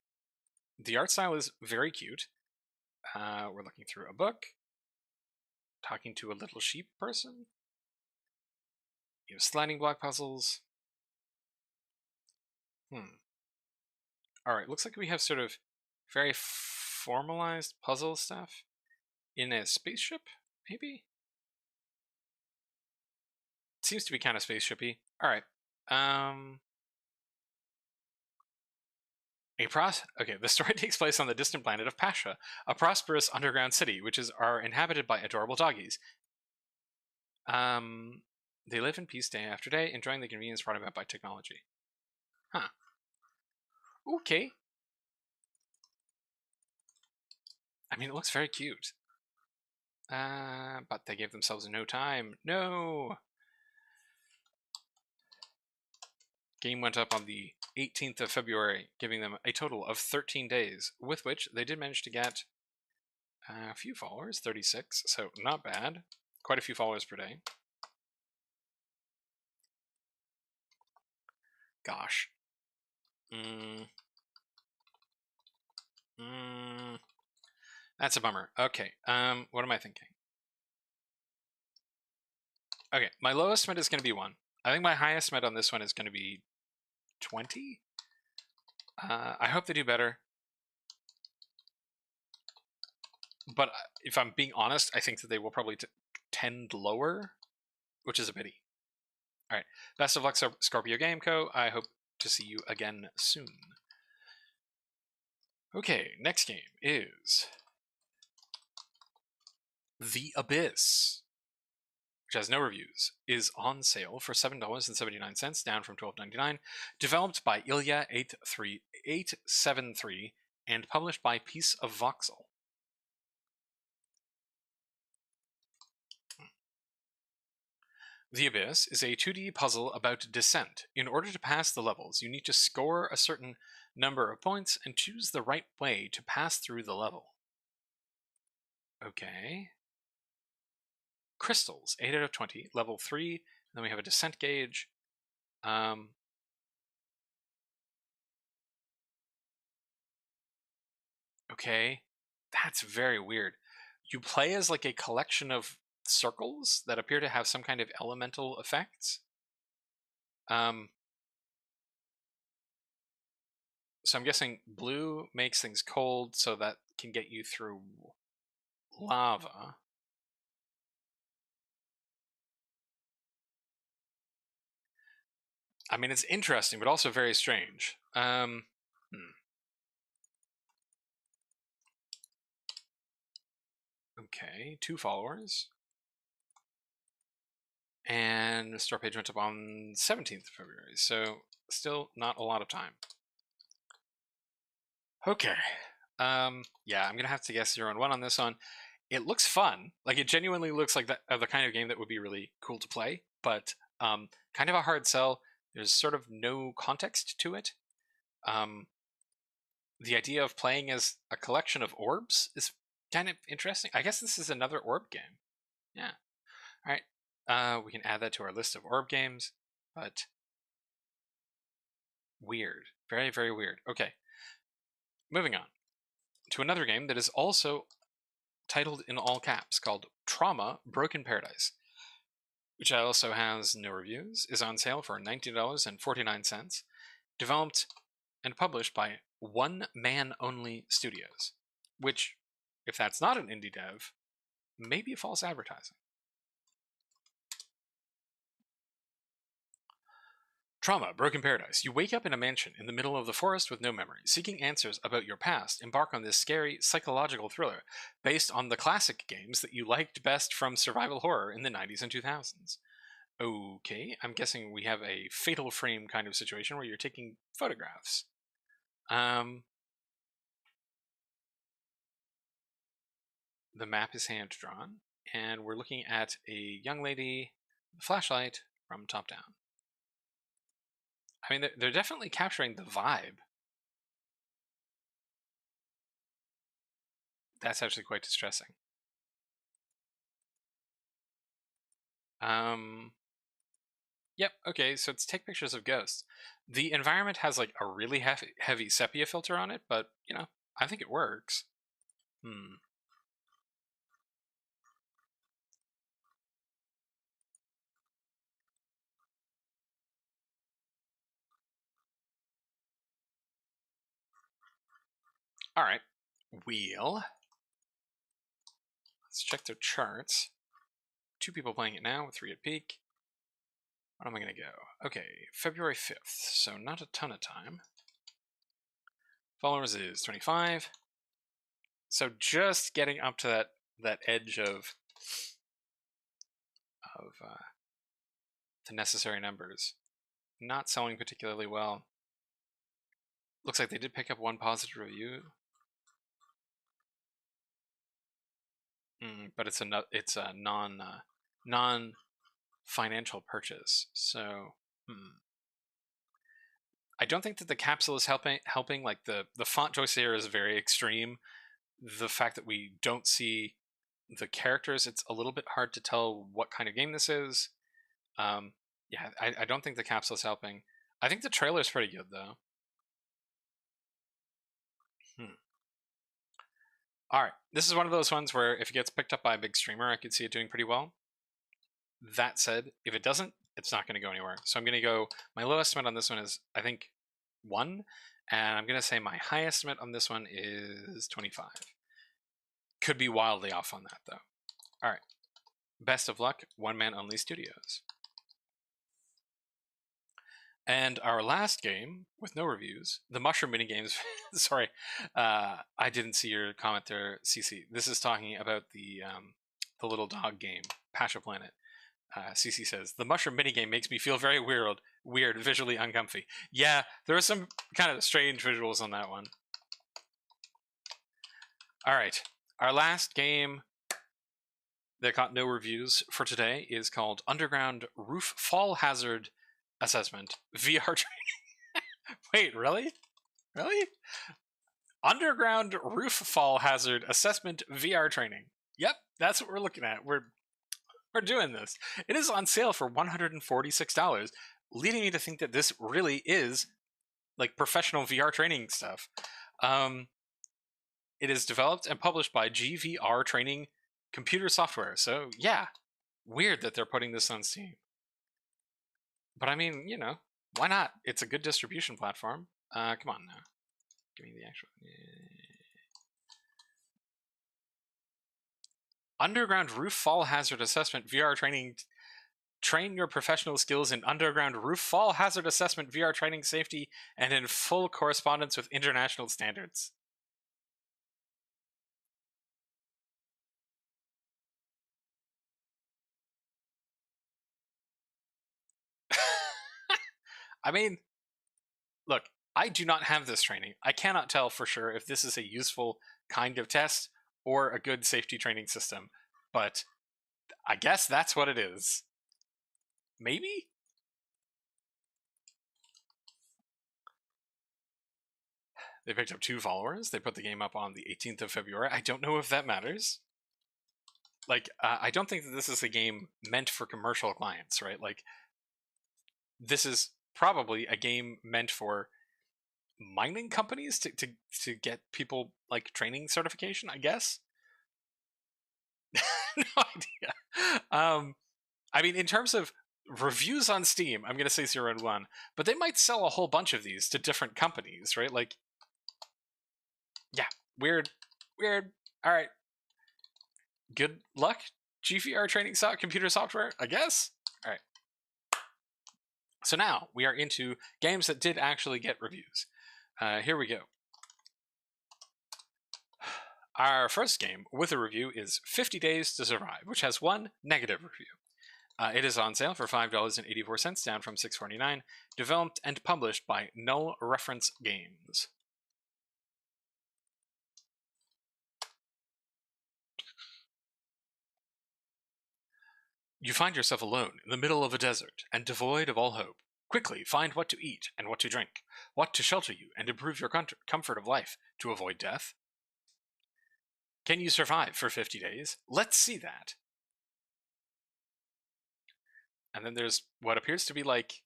The art style is very cute. We're looking through a book. Talking to a little sheep person. You have sliding block puzzles. Alright, looks like we have sort of very formalized puzzle stuff in a spaceship, maybe? It seems to be kind of spaceshipy. Alright. Okay, the story takes place on the distant planet of Pasha, a prosperous underground city, which are inhabited by adorable doggies. They live in peace day after day, enjoying the convenience brought about by technology. Huh. Okay. I mean, it looks very cute. But they gave themselves no time. No! Game went up on the 18th of February, giving them a total of 13 days, with which they did manage to get a few followers, 36, so not bad. Quite a few followers per day. Gosh. That's a bummer. Okay, what am I thinking? Okay, my lowest met is going to be 1. I think my highest met on this one is going to be 20? I hope they do better. But if I'm being honest, I think that they will probably tend lower, which is a pity. Alright, best of luck, Scorpio Game Co. I hope to see you again soon. Okay, next game is The Abyss, which has no reviews, is on sale for $7.79, down from $12.99. Developed by Ilya873 and published by Piece of Voxel. The Abyss is a 2D puzzle about descent. In order to pass the levels, you need to score a certain number of points and choose the right way to pass through the level. Okay. Crystals, 8 out of 20, level 3. And then we have a descent gauge. Okay, that's very weird. You play as like a collection of circles that appear to have some kind of elemental effects. So I'm guessing blue makes things cold, so that can get you through lava. I mean, it's interesting, but also very strange. Okay, 2 followers. And the store page went up on 17th of February, so still not a lot of time. Okay. Yeah, I'm gonna have to guess 0 and 1 on this one. It looks fun. Like, it genuinely looks like the kind of game that would be really cool to play, but kind of a hard sell. There's sort of no context to it. The idea of playing as a collection of orbs is kind of interesting. I guess this is another orb game. Yeah. All right. We can add that to our list of orb games, but weird. Very, very weird. Okay. Moving on to another game that is also titled in all caps, called Trauma Broken Paradise, which also has no reviews, is on sale for $19.49, developed and published by One Man Only Studios, which, if that's not an indie dev, may be false advertising. Trauma, Broken Paradise. You wake up in a mansion in the middle of the forest with no memory. Seeking answers about your past, embark on this scary psychological thriller based on the classic games that you liked best from survival horror in the 90s and 2000s. Okay, I'm guessing we have a Fatal Frame kind of situation where you're taking photographs. The map is hand-drawn, and we're looking at a young lady with a flashlight from top down. I mean, they're definitely capturing the vibe. That's actually quite distressing. Yep, okay, so it's take pictures of ghosts. The environment has like a really heavy sepia filter on it, but, you know, I think it works. All right, wheel. Let's check their charts. 2 people playing it now, 3 at peak. What am I going to go? Okay, February 5th, so not a ton of time. Followers is 25. So just getting up to that edge of the necessary numbers. Not selling particularly well. Looks like they did pick up 1 positive review. But it's a non financial purchase. So I don't think that the capsule is helping. Like the font choice here is very extreme. The fact that we don't see the characters, it's a little bit hard to tell what kind of game this is. Yeah, I don't think the capsule is helping. I think the trailer is pretty good though. All right, this is one of those ones where if it gets picked up by a big streamer, I could see it doing pretty well. That said, if it doesn't, it's not going to go anywhere. So I'm going to go, my low estimate on this one is, I think, 1. And I'm going to say my high estimate on this one is 25. Could be wildly off on that, though. All right. Best of luck, One Man Only Studios. And our last game, with no reviews, the Mushroom Minigames. Sorry, I didn't see your comment there, CC. This is talking about the little dog game, Pasha Planet. CC says, the mushroom minigame makes me feel very weird, visually uncomfy. Yeah, there are some kind of strange visuals on that one. All right, our last game, that got no reviews for today is called Underground Roof Fall Hazard Assessment VR Training. Wait, really? Really? Underground Roof Fall Hazard Assessment VR Training. Yep, that's what we're looking at. We're doing this. It is on sale for $146, leading me to think that this really is like professional VR training stuff. It is developed and published by GVR Training Computer Software. So yeah, weird that they're putting this on Steam. But I mean, you know, why not? It's a good distribution platform. Come on now. Give me the actual... Underground Roof Fall Hazard Assessment VR Training. Train your professional skills in underground roof fall hazard assessment VR training safety and in full correspondence with international standards. I mean, look, I do not have this training. I cannot tell for sure if this is a useful kind of test or a good safety training system, but I guess that's what it is. Maybe? They picked up 2 followers. They put the game up on the 18th of February. I don't know if that matters. Like, I don't think that this is a game meant for commercial clients, right? Like, this is probably a game meant for mining companies to get people, like, training certification, I guess? No idea. I mean, in terms of reviews on Steam, I'm going to say 0 and 1, but they might sell a whole bunch of these to different companies, right? Like, yeah, weird. All right. Good luck, GVR training computer software, I guess? All right. So now we are into games that did actually get reviews. Here we go. Our first game with a review is 50 Days to Survive, which has 1 negative review. It is on sale for $5.84, down from $6.49, developed and published by Null Reference Games. You find yourself alone in the middle of a desert and devoid of all hope. Quickly find what to eat and what to drink, what to shelter you and improve your comfort of life to avoid death. Can you survive for 50 days? Let's see that. And then there's what appears to be like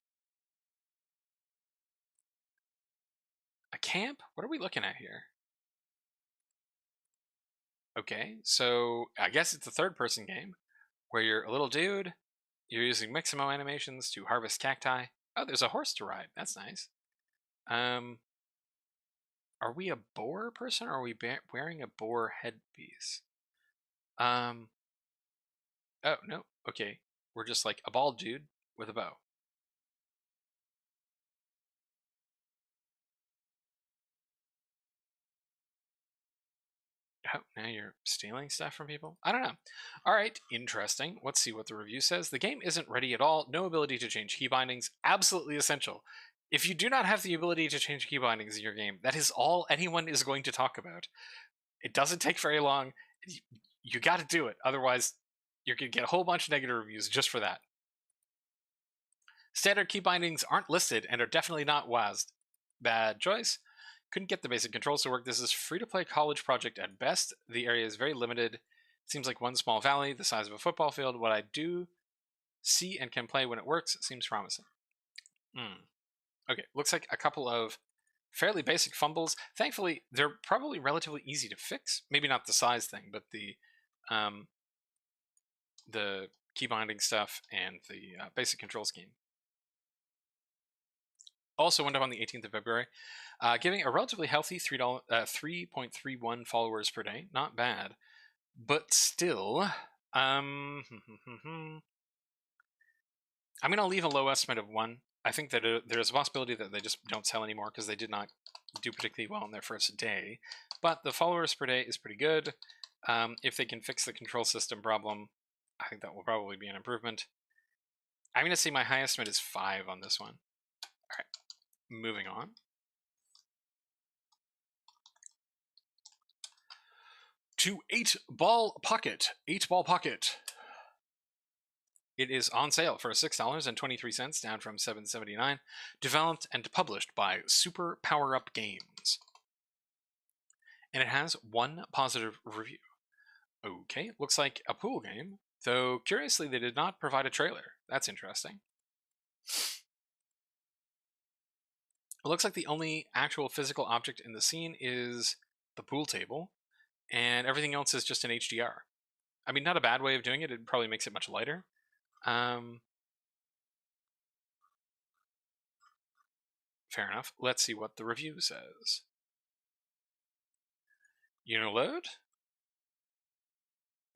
a camp? What are we looking at here? Okay, so I guess it's a third-person game where you're a little dude, you're using Mixamo animations to harvest cacti. Oh, there's a horse to ride. That's nice. Are we a boar person, or are we wearing a boar headpiece? Oh, no. Okay. We're just like a bald dude with a bow. Oh, now you're stealing stuff from people? I don't know. All right, interesting. Let's see what the review says. The game isn't ready at all. No ability to change key bindings. Absolutely essential. If you do not have the ability to change key bindings in your game, that is all anyone is going to talk about. It doesn't take very long. You got to do it. Otherwise, you're going to get a whole bunch of negative reviews just for that. Standard key bindings aren't listed and are definitely not WASD. Bad choice. Couldn't get the basic controls to work. This is free-to-play college project at best. The area is very limited. Seems like one small valley, the size of a football field. What I do see and can play when it works seems promising. Okay, looks like a couple of fairly basic fumbles. Thankfully, they're probably relatively easy to fix. Maybe not the size thing, but the key binding stuff and the basic control scheme. Also went up on the 18th of February, giving a relatively healthy 3.31 followers per day. Not bad, but still, I'm going to leave a low estimate of 1. I think that there's a possibility that they just don't sell anymore because they did not do particularly well in their first day. But the followers per day is pretty good. If they can fix the control system problem, I think that will probably be an improvement. I'm going to say my high estimate is 5 on this one. All right. Moving on. to 8-Ball Pocket. 8-Ball Pocket. It is on sale for $6.23, down from $7.79. Developed and published by Super Power Up Games. And it has 1 positive review. Okay, looks like a pool game, though curiously they did not provide a trailer. That's interesting. It looks like the only actual physical object in the scene is the pool table, and everything else is just an HDR. I mean, not a bad way of doing it. It probably makes it much lighter. Fair enough. Let's see what the review says. Uniload?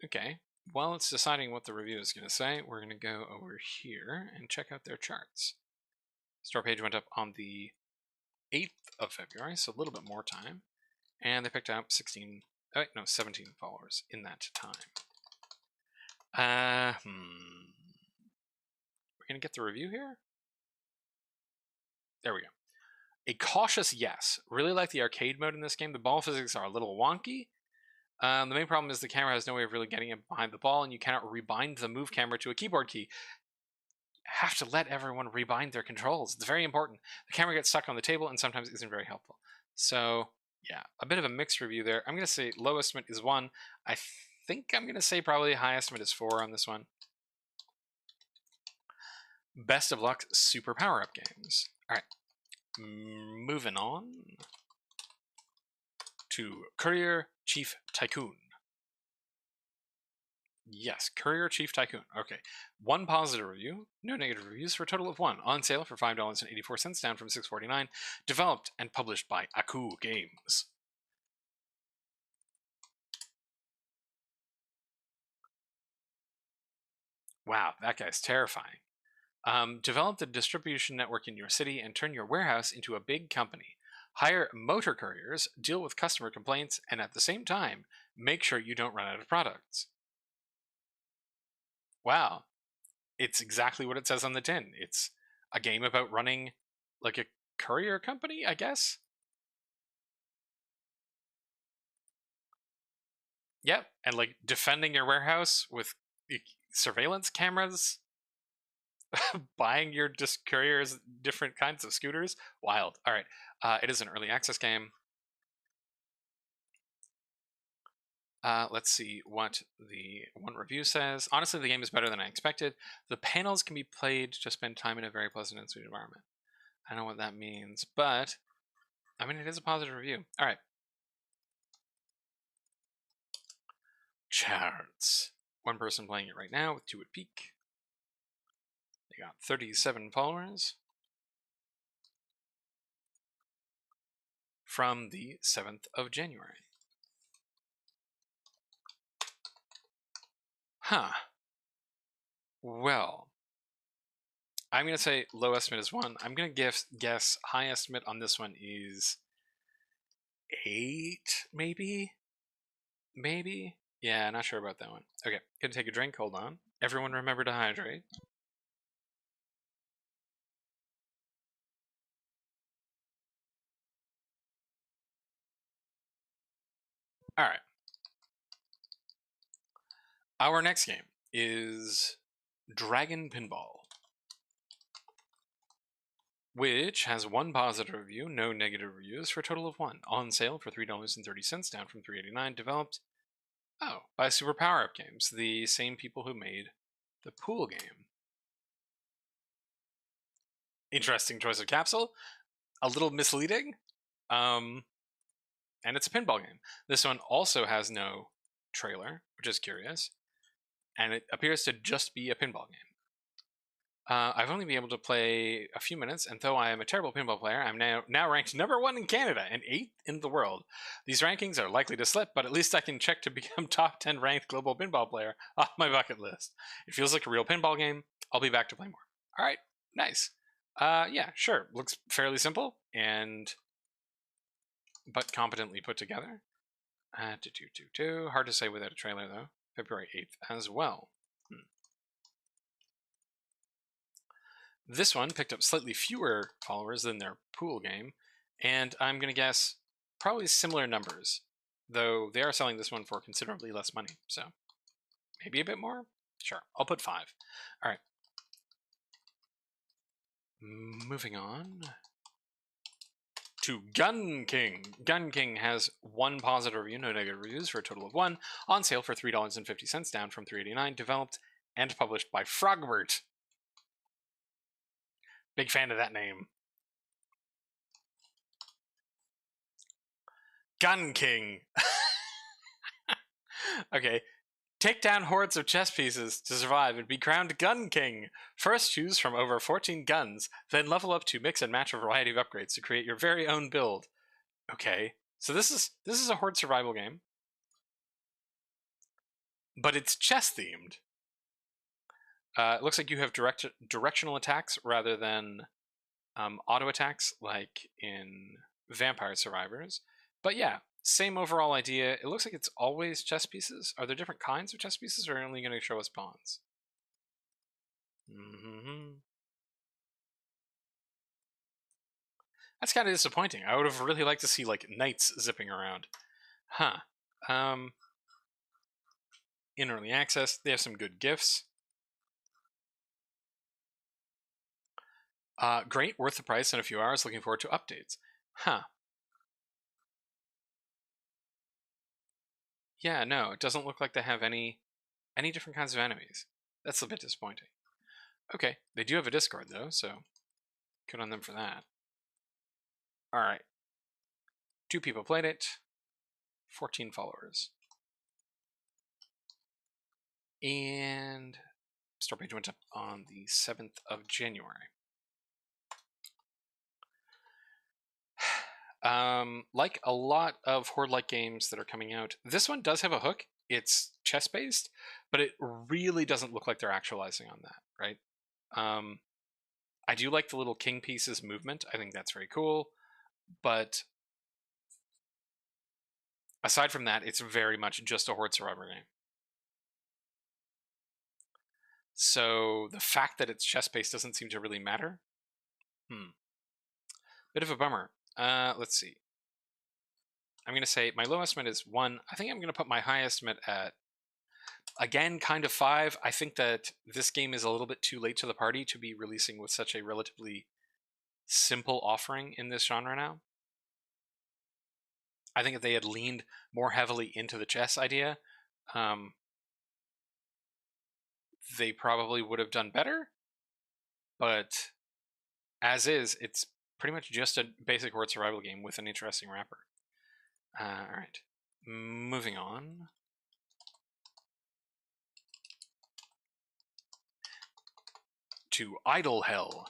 Okay. While it's deciding what the review is going to say, we're going to go over here and check out their charts. Store page went up on the 8th of February, so a little bit more time. And they picked up 17 followers in that time. We're going to get the review here? There we go. A cautious yes. Really like the arcade mode in this game. The ball physics are a little wonky. The main problem is the camera has no way of really getting it behind the ball, and you cannot rebind the move camera to a keyboard key. You have to let everyone rebind their controls. It's very important. The camera gets stuck on the table and sometimes isn't very helpful. So, yeah, a bit of a mixed review there. I'm going to say low estimate is 1. I think I'm going to say probably high estimate is 4 on this one. Best of luck, Super Power Up Games. All right. Moving on to Courier Chief Tycoon. Yes, Courier Chief Tycoon. Okay. 1 positive review, no negative reviews, for a total of 1. On sale for $5.84, down from $6.49. Developed and published by Aku Games. Wow, that guy's terrifying. Develop the distribution network in your city and turn your warehouse into a big company. Hire motor couriers, deal with customer complaints, and at the same time, make sure you don't run out of products. Wow. It's exactly what it says on the tin. It's a game about running like a courier company, I guess? Yep, and like defending your warehouse with surveillance cameras. Buying your couriers different kinds of scooters. Wild. All right. It is an early access game. Let's see what the one review says. Honestly, the game is better than I expected. The panels can be played to spend time in a very pleasant and sweet environment. I don't know what that means, but I mean, it is a positive review. All right. Charts. 1 person playing it right now with 2 at peak. They got 37 followers from the 7th of January. Huh. Well, I'm going to say low estimate is 1. I'm going to guess high estimate on this one is 8, maybe? Maybe? Yeah, not sure about that one. Okay, gonna take a drink. Hold on. Everyone remember to hydrate. All right. Our next game is Dragon Pinball, which has 1 positive review, no negative reviews, for a total of 1. On sale for $3.30, down from $3.89. Developed, by Super Power Up Games, the same people who made the pool game. Interesting choice of capsule. A little misleading. And it's a pinball game. This one also has no trailer, which is curious. And it appears to just be a pinball game. I've only been able to play a few minutes, and though I am a terrible pinball player, I'm now ranked #1 in Canada and 8th in the world. These rankings are likely to slip, but at least I can check to become top 10 ranked global pinball player off my bucket list. It feels like a real pinball game. I'll be back to play more. All right, nice. Yeah, sure. Looks fairly simple but competently put together. Hard to say without a trailer though. February 8th as well. This one picked up slightly fewer followers than their pool game, and I'm going to guess probably similar numbers. though they are selling this one for considerably less money, so maybe a bit more? Sure, I'll put 5. All right. Moving on to Gun King. Gun King has 1 positive review, no negative reviews, for a total of 1. On sale for $3.50, down from $3.89. Developed and published by Frogbert. Big fan of that name. Gun King. Okay. Take down hordes of chess pieces to survive and be crowned Gun King. First, choose from over 14 guns, then level up to mix and match a variety of upgrades to create your very own build. Okay, so this is a horde survival game, but it's chess themed. It looks like you have directional attacks rather than auto attacks like in Vampire Survivors. But yeah, same overall idea. It looks like it's always chess pieces. Are there different kinds of chess pieces, or are they only going to show us pawns? That's kind of disappointing. I would have really liked to see like knights zipping around. Huh. In early access, they have some good gifts. Great, worth the price in a few hours. Looking forward to updates. Huh. Yeah, no, it doesn't look like they have any different kinds of enemies. That's a bit disappointing. Okay, they do have a Discord though, so good on them for that. All right. 2 people played it. 14 followers. And store page went up on the 7th of January. Like a lot of horde-like games that are coming out, this one does have a hook. It's chess-based, but it really doesn't look like they're actualizing on that, right? I do like the little king pieces movement. I think that's very cool, but aside from that, it's very much just a horde survivor game. So the fact that it's chess-based doesn't seem to really matter. Bit of a bummer. Let's see. I'm going to say my low estimate is 1. I think I'm going to put my high estimate at, again, kind of 5. I think that this game is a little bit too late to the party to be releasing with such a relatively simple offering in this genre now. I think if they had leaned more heavily into the chess idea, they probably would have done better. But as is, it's pretty much just a basic horde survival game with an interesting wrapper. All right, moving on. To Idle Hell.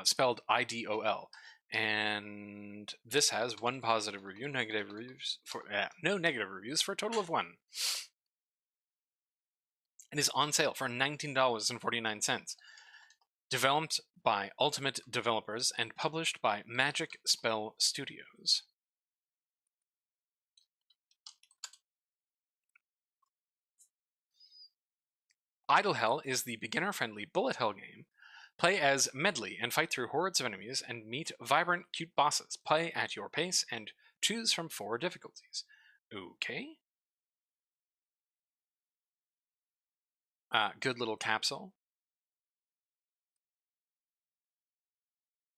Spelled IDOL. And this has 1 positive review, no negative reviews for a total of 1. It is on sale for $19.49. Developed by Ultimate Developers and published by Magic Spell Studios. Idle Hell is the beginner-friendly bullet hell game. Play as Medley and fight through hordes of enemies and meet vibrant, cute bosses. Play at your pace and choose from 4 difficulties. Okay. Good little capsule.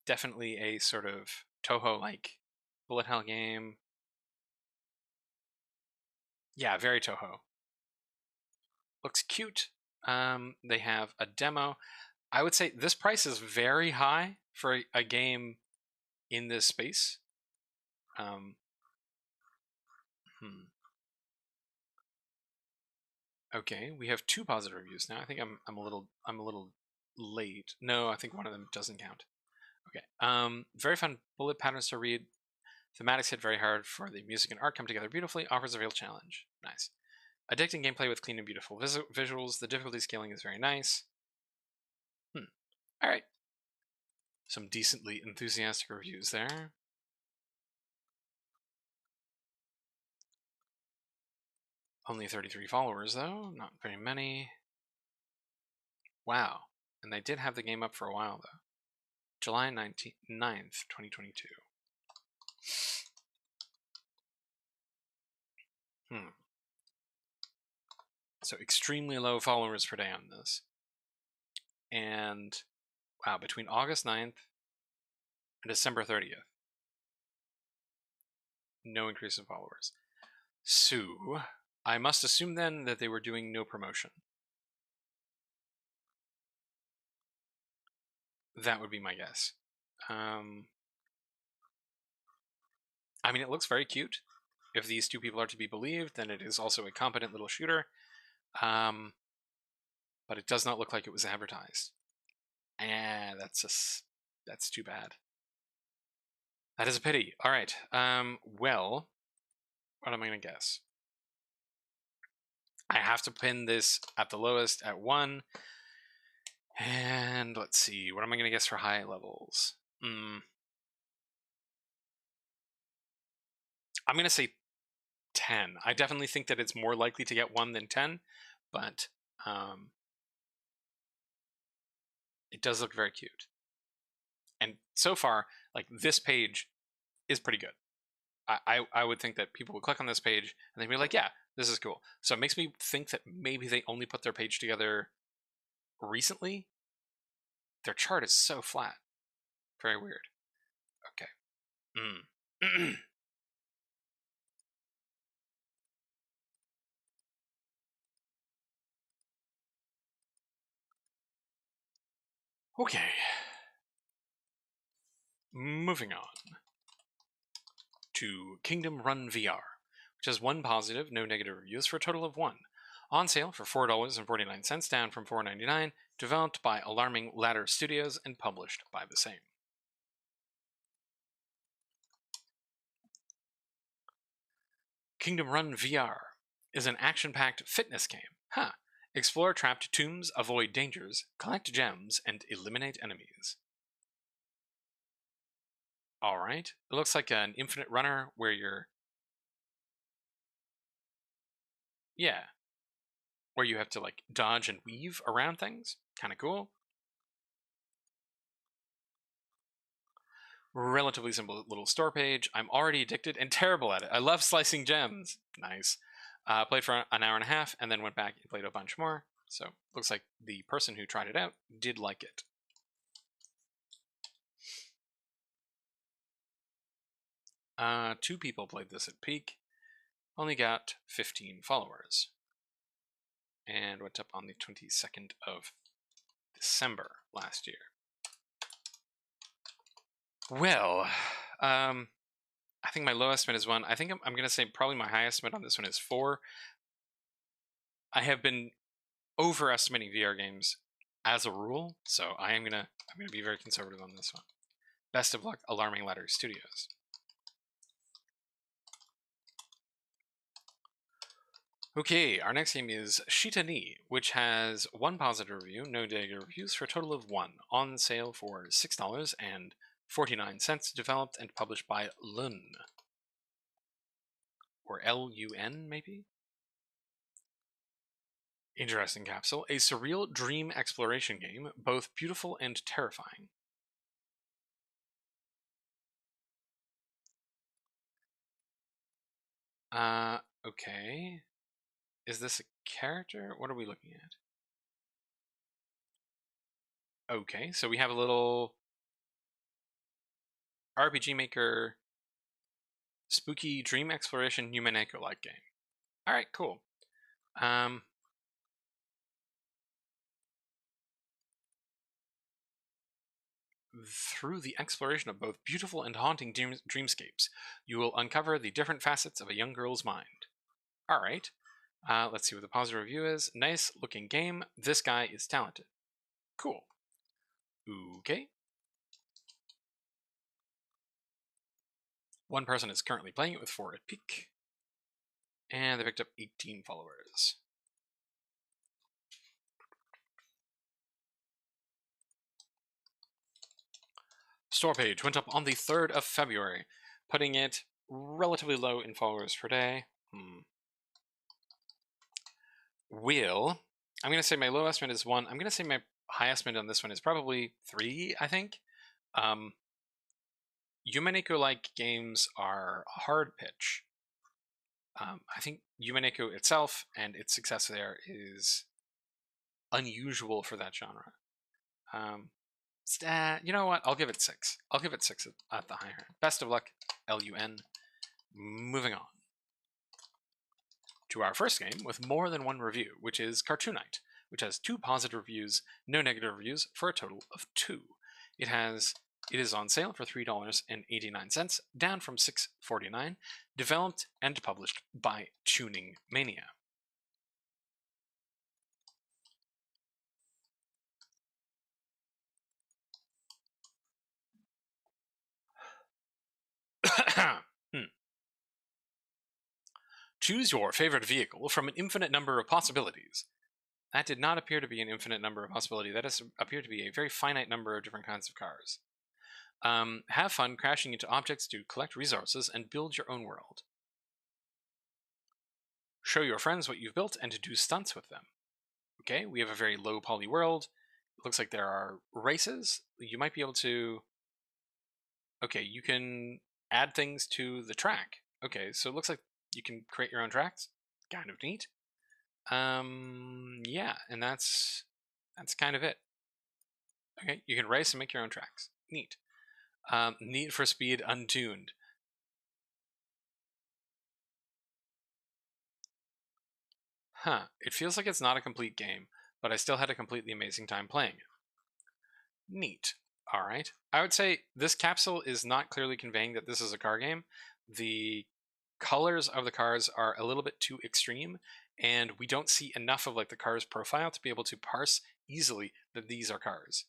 Definitely a sort of Toho-like bullet hell game. Yeah, very Toho. Looks cute. They have a demo. I would say this price is very high for a game in this space. Okay, we have 2 positive reviews now. I think I'm a little late. No, I think one of them doesn't count. Okay. Very fun bullet patterns to read. Thematics hit very hard for the music and art come together beautifully. Offers a real challenge. Nice. Addicting gameplay with clean and beautiful visuals. The difficulty scaling is very nice. All right. Some decently enthusiastic reviews there. Only 33 followers, though. Not very many. Wow. And they did have the game up for a while, though. July 9th, 2022. So extremely low followers per day on this. And wow, between August 9th and December 30th, no increase in followers. So I must assume then that they were doing no promotion. That would be my guess. I mean, it looks very cute. If these two people are to be believed, then it is also a competent little shooter. But it does not look like it was advertised. And that's too bad. That is a pity. All right. Well, what am I going to guess? I have to pin this at the lowest at 1. And let's see. What am I going to guess for high levels? I'm going to say 10. I definitely think that it's more likely to get 1 than 10, but it does look very cute. And so far, like, this page is pretty good. I would think that people would click on this page and they'd be like, yeah, this is cool. So it makes me think that maybe they only put their page together recently. Their chart is so flat. Very weird. Okay. Okay. Moving on to Kingdom Run VR, which has 1 positive, no negative reviews for a total of 1. On sale for $4.49, down from $4.99, developed by Alarming Ladder Studios and published by the same. Kingdom Run VR is an action-packed fitness game. Explore trapped tombs, avoid dangers, collect gems, and eliminate enemies. Alright, it looks like an infinite runner where you're... Yeah. Where you have to, like, dodge and weave around things. Kinda cool. Relatively simple little store page. I'm already addicted and terrible at it. I love slicing gems. Nice. Played for an hour and a half and then went back and played a bunch more. So looks like the person who tried it out did like it. Two people played this at peak. Only got 15 followers. And went up on the 22nd of December last year. Well, I think my lowest estimate is 1. I think I'm going to say probably my highest estimate on this one is 4. I have been overestimating VR games as a rule, so I'm gonna be very conservative on this one. Best of luck, Alarming Ladder Studios. Okay, our next game is Shita, which has 1 positive review, no negative reviews, for a total of 1. On sale for $6.49, developed and published by Lun. Or L-U-N, maybe? Interesting capsule. A surreal dream exploration game, both beautiful and terrifying. Okay. Is this a character? What are we looking at? Okay, so we have a little RPG Maker spooky dream exploration Numeneko-like game. Alright, cool. Through the exploration of both beautiful and haunting dreamscapes, you will uncover the different facets of a young girl's mind. Alright, let's see what the positive review is. Nice looking game. This guy is talented. Cool. Okay. 1 person is currently playing it with 4 at peak. And they picked up 18 followers. Store page went up on the 3rd of February, putting it relatively low in followers per day. I'm going to say my low estimate is 1. I'm going to say my high estimate on this one is probably 3, I think. Yumeneko-like games are a hard pitch. I think Yumeneko itself and its success there is unusual for that genre. You know what? I'll give it 6. I'll give it 6 at the higher. Best of luck, LUN. Moving on to our first game with more than one review, which is CARTOONITE, which has 2 positive reviews, no negative reviews, for a total of 2. It is on sale for $3.89, down from $6.49, developed and published by Tuning Mania. Choose your favorite vehicle from an infinite number of possibilities. That did not appear to be an infinite number of possibilities. That does appear to be a very finite number of different kinds of cars. Have fun crashing into objects to collect resources and build your own world. Show your friends what you've built and to do stunts with them. Okay, we have a very low poly world. It looks like there are races. You might be able to... Okay, you can add things to the track. Okay, so it looks like you can create your own tracks. Kind of neat. Yeah, and that's kind of it. Okay, you can race and make your own tracks. Neat. Need for Speed Untuned. Huh, it feels like it's not a complete game, but I still had a completely amazing time playing it. Neat. Alright. I would say this capsule is not clearly conveying that this is a car game. The colors of the cars are a little bit too extreme, and we don't see enough of like the car's profile to be able to parse easily that these are cars.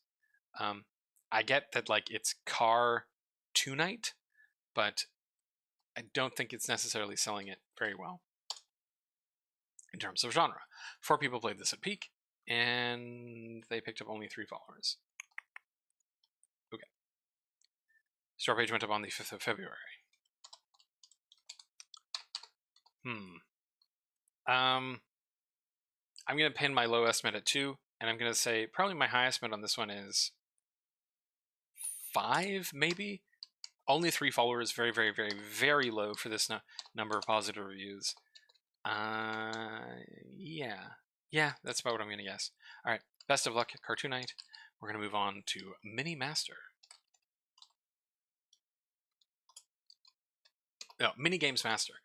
I get that like it's CARTOONITE, but I don't think it's necessarily selling it very well in terms of genre. 4 people played this at peak, and they picked up only 3 followers. Okay. Store page went up on the 5th of February. I'm going to pin my low estimate at 2, and I'm going to say probably my high estimate on this one is 5, maybe? Only 3 followers, very, very, very, very low for this number of positive reviews. Yeah, that's about what I'm going to guess. All right, best of luck at CARTOONITE. We're going to move on to Mini Master. No, Minigames Master,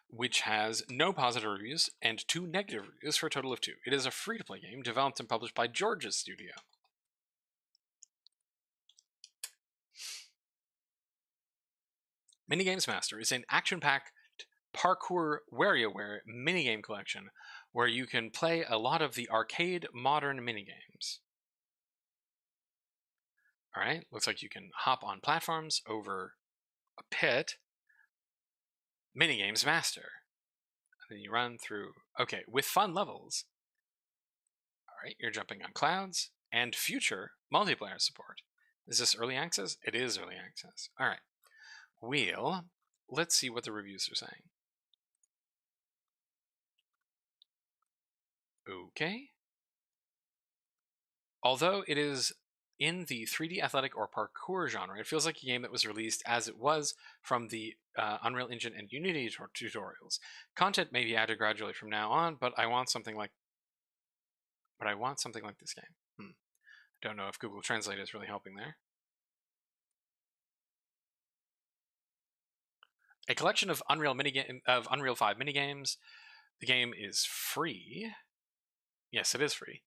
which has no positive reviews and 2 negative reviews for a total of 2. It is a free-to-play game developed and published by George's Studio. Minigames Master is an action-packed parkour WarioWare minigame collection where you can play a lot of the arcade modern minigames. Alright, looks like you can hop on platforms over a pit. Minigames Master. And then you run through, okay, with fun levels. Alright, you're jumping on clouds and future multiplayer support. Is this early access? It is early access. Alright, let's see what the reviews are saying. Okay. Although it is in the 3D athletic or parkour genre, it feels like a game that was released as it was from the Unreal Engine and Unity tutorials. Content may be added gradually from now on, but I want something like this game. Don't know if Google Translate is really helping there. A collection of Unreal 5 minigames. The game is free. Yes, it is free.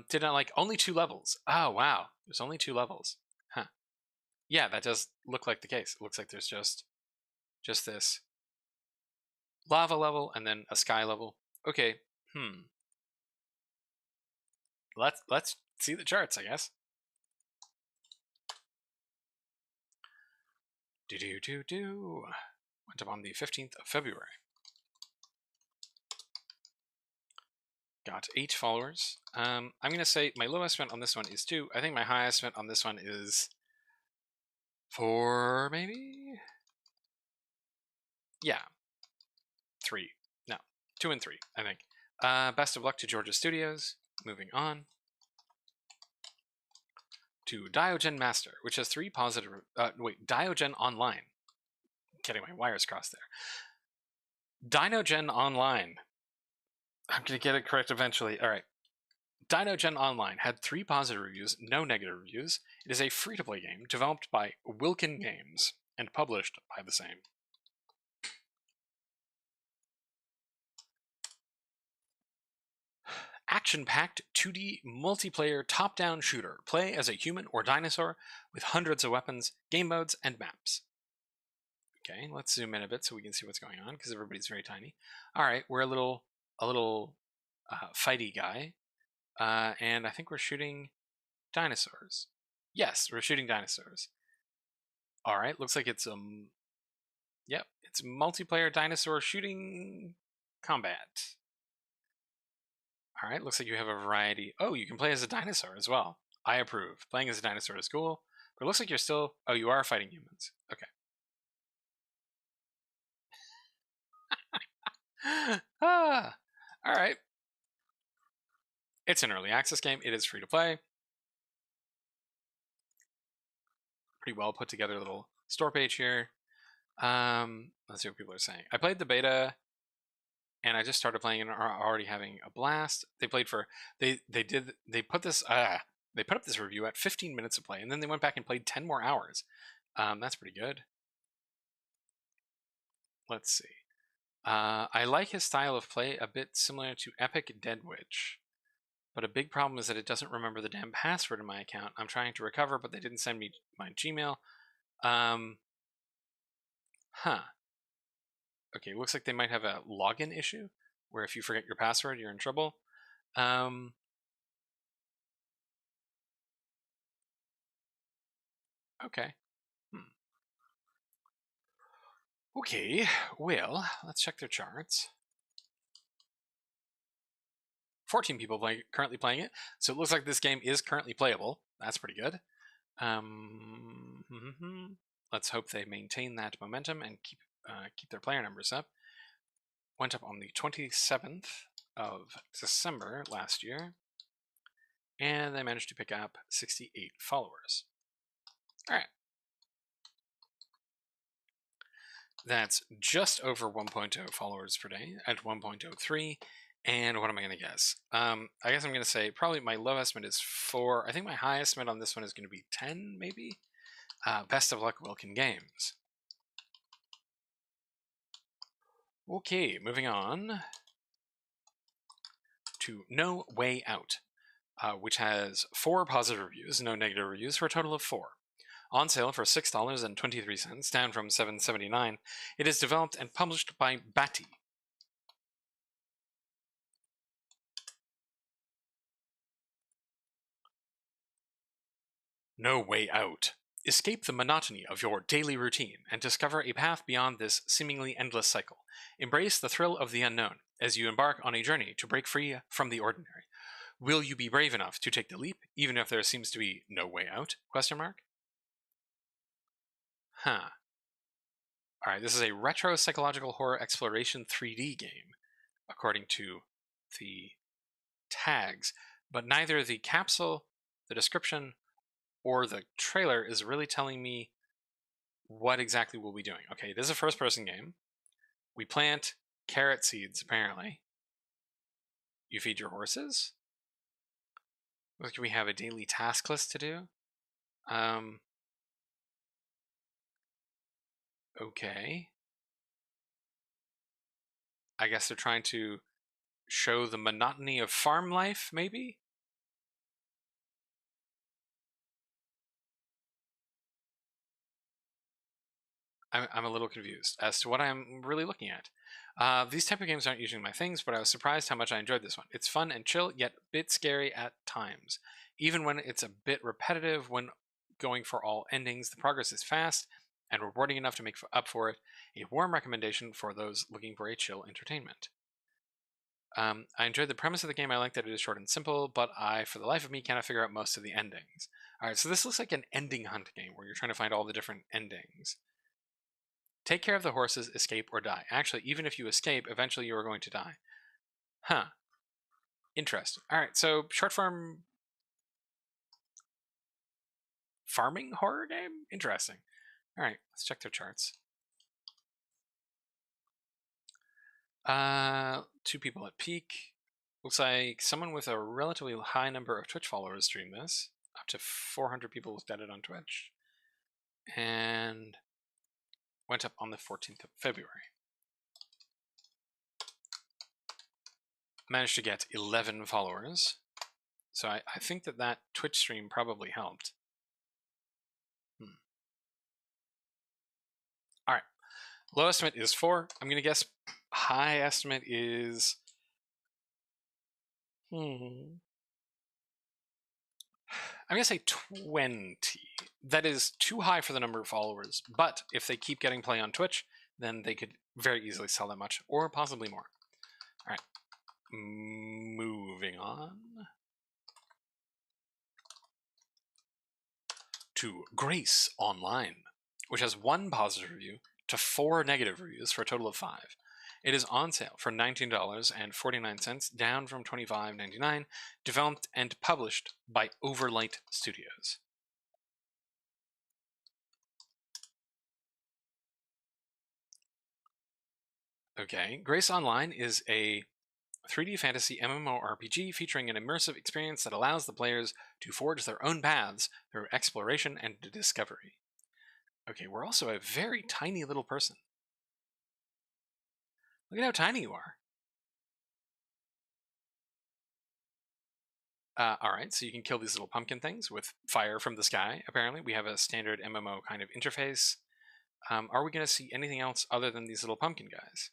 Did not like only 2 levels. Oh wow, there's only 2 levels. Huh. Yeah, that does look like the case. It looks like there's just this lava level and then a sky level. Okay. Let's see the charts, I guess. Went up on the 15th of February. Got 8 followers. I'm going to say my lowest spent on this one is 2. I think my highest spent on this one is 4, maybe? Yeah. 3. No, 2 and 3, I think. Best of luck to Georgia Studios. Moving on to Dinogen Master, which has 3 positive... Dinogen Online. Getting my wires crossed there. Dinogen Online. I'm going to get it correct eventually. All right. Dinogen Online had 3 positive reviews, no negative reviews. It is a free-to-play game developed by Wilkin Games and published by the same. Action-packed 2D multiplayer top-down shooter. Play as a human or dinosaur with hundreds of weapons, game modes, and maps. Okay, let's zoom in a bit so we can see what's going on because everybody's very tiny. All right, we're a little fighty guy, and I think we're shooting dinosaurs. Yes, we're shooting dinosaurs. All right, looks like it's yep, it's multiplayer dinosaur shooting combat. All right, looks like you have a variety. Oh, you can play as a dinosaur as well. I approve. Playing as a dinosaur is cool, but it looks like you're still. Oh, you are fighting humans. Okay. All right. It's an early access game. It is free to play. Pretty well put together little store page here. Let's see what people are saying. I played the beta, and I just started playing and are already having a blast. They played for they put up this review at 15 minutes of play, and then they went back and played 10 more hours. That's pretty good. Let's see. I like his style of play, a bit similar to Epic Dead Witch. But a big problem is that it doesn't remember the damn password in my account. I'm trying to recover, but they didn't send me my Gmail. Okay, looks like they might have a login issue, where if you forget your password, you're in trouble. Okay. Okay, well, let's check their charts. 14 people currently playing it, so it looks like this game is currently playable. That's pretty good. Let's hope they maintain that momentum and keep their player numbers up. Went up on the 27th of December last year, and they managed to pick up 68 followers. All right. That's just over 1.0 followers per day at 1.03. And what am I going to guess? I guess I'm going to say probably my low estimate is 4. I think my high estimate on this one is going to be 10, maybe. Best of luck, Wilkin Games. Okay, moving on to No Way Out, which has 4 positive reviews, no negative reviews, for a total of 4. On sale for $6.23, down from $7.79. It is developed and published by Batty. No Way Out. Escape the monotony of your daily routine and discover a path beyond this seemingly endless cycle. Embrace the thrill of the unknown as you embark on a journey to break free from the ordinary. Will you be brave enough to take the leap, even if there seems to be no way out? Question mark? Huh. Alright, this is a retro psychological horror exploration 3D game, according to the tags, but neither the capsule, the description, or the trailer is really telling me what exactly we'll be doing. Okay, this is a first-person game. We plant carrot seeds, apparently. You feed your horses. Looks like we have a daily task list to do. Okay. I guess they're trying to show the monotony of farm life, maybe? I'm a little confused as to what I'm really looking at. These type of games aren't usually my things, but I was surprised how much I enjoyed this one. It's fun and chill, yet a bit scary at times. Even when it's a bit repetitive when going for all endings, the progress is fast and rewarding enough to make up for it. A warm recommendation for those looking for a chill entertainment. I enjoyed the premise of the game. I like that it is short and simple, but I, for the life of me, cannot figure out most of the endings. Alright, so this looks like an ending hunt game where you're trying to find all the different endings. Take care of the horses, escape, or die. Actually, even if you escape, eventually you are going to die. Huh. Interesting. Alright, so short form farming horror game? Interesting. Alright, let's check their charts. 2 people at peak. Looks like someone with a relatively high number of Twitch followers streamed this. Up to 400 people looked at it on Twitch. And went up on the 14th of February. Managed to get 11 followers. So I think that Twitch stream probably helped. Alright. Low estimate is 4. I'm going to guess high estimate is... I'm going to say 20. That is too high for the number of followers, but if they keep getting play on Twitch, then they could very easily sell that much, or possibly more. Alright. Moving on to Grace Online, which has 1 positive review to 4 negative reviews for a total of 5. It is on sale for $19.49, down from $25.99, developed and published by Overlight Studios. Okay, Grace Online is a 3D fantasy MMORPG featuring an immersive experience that allows the players to forge their own paths through exploration and discovery. Okay, we're also a very tiny little person. Look at how tiny you are. Alright, so you can kill these little pumpkin things with fire from the sky, apparently. We have a standard MMO kind of interface. Are we going to see anything else other than these little pumpkin guys?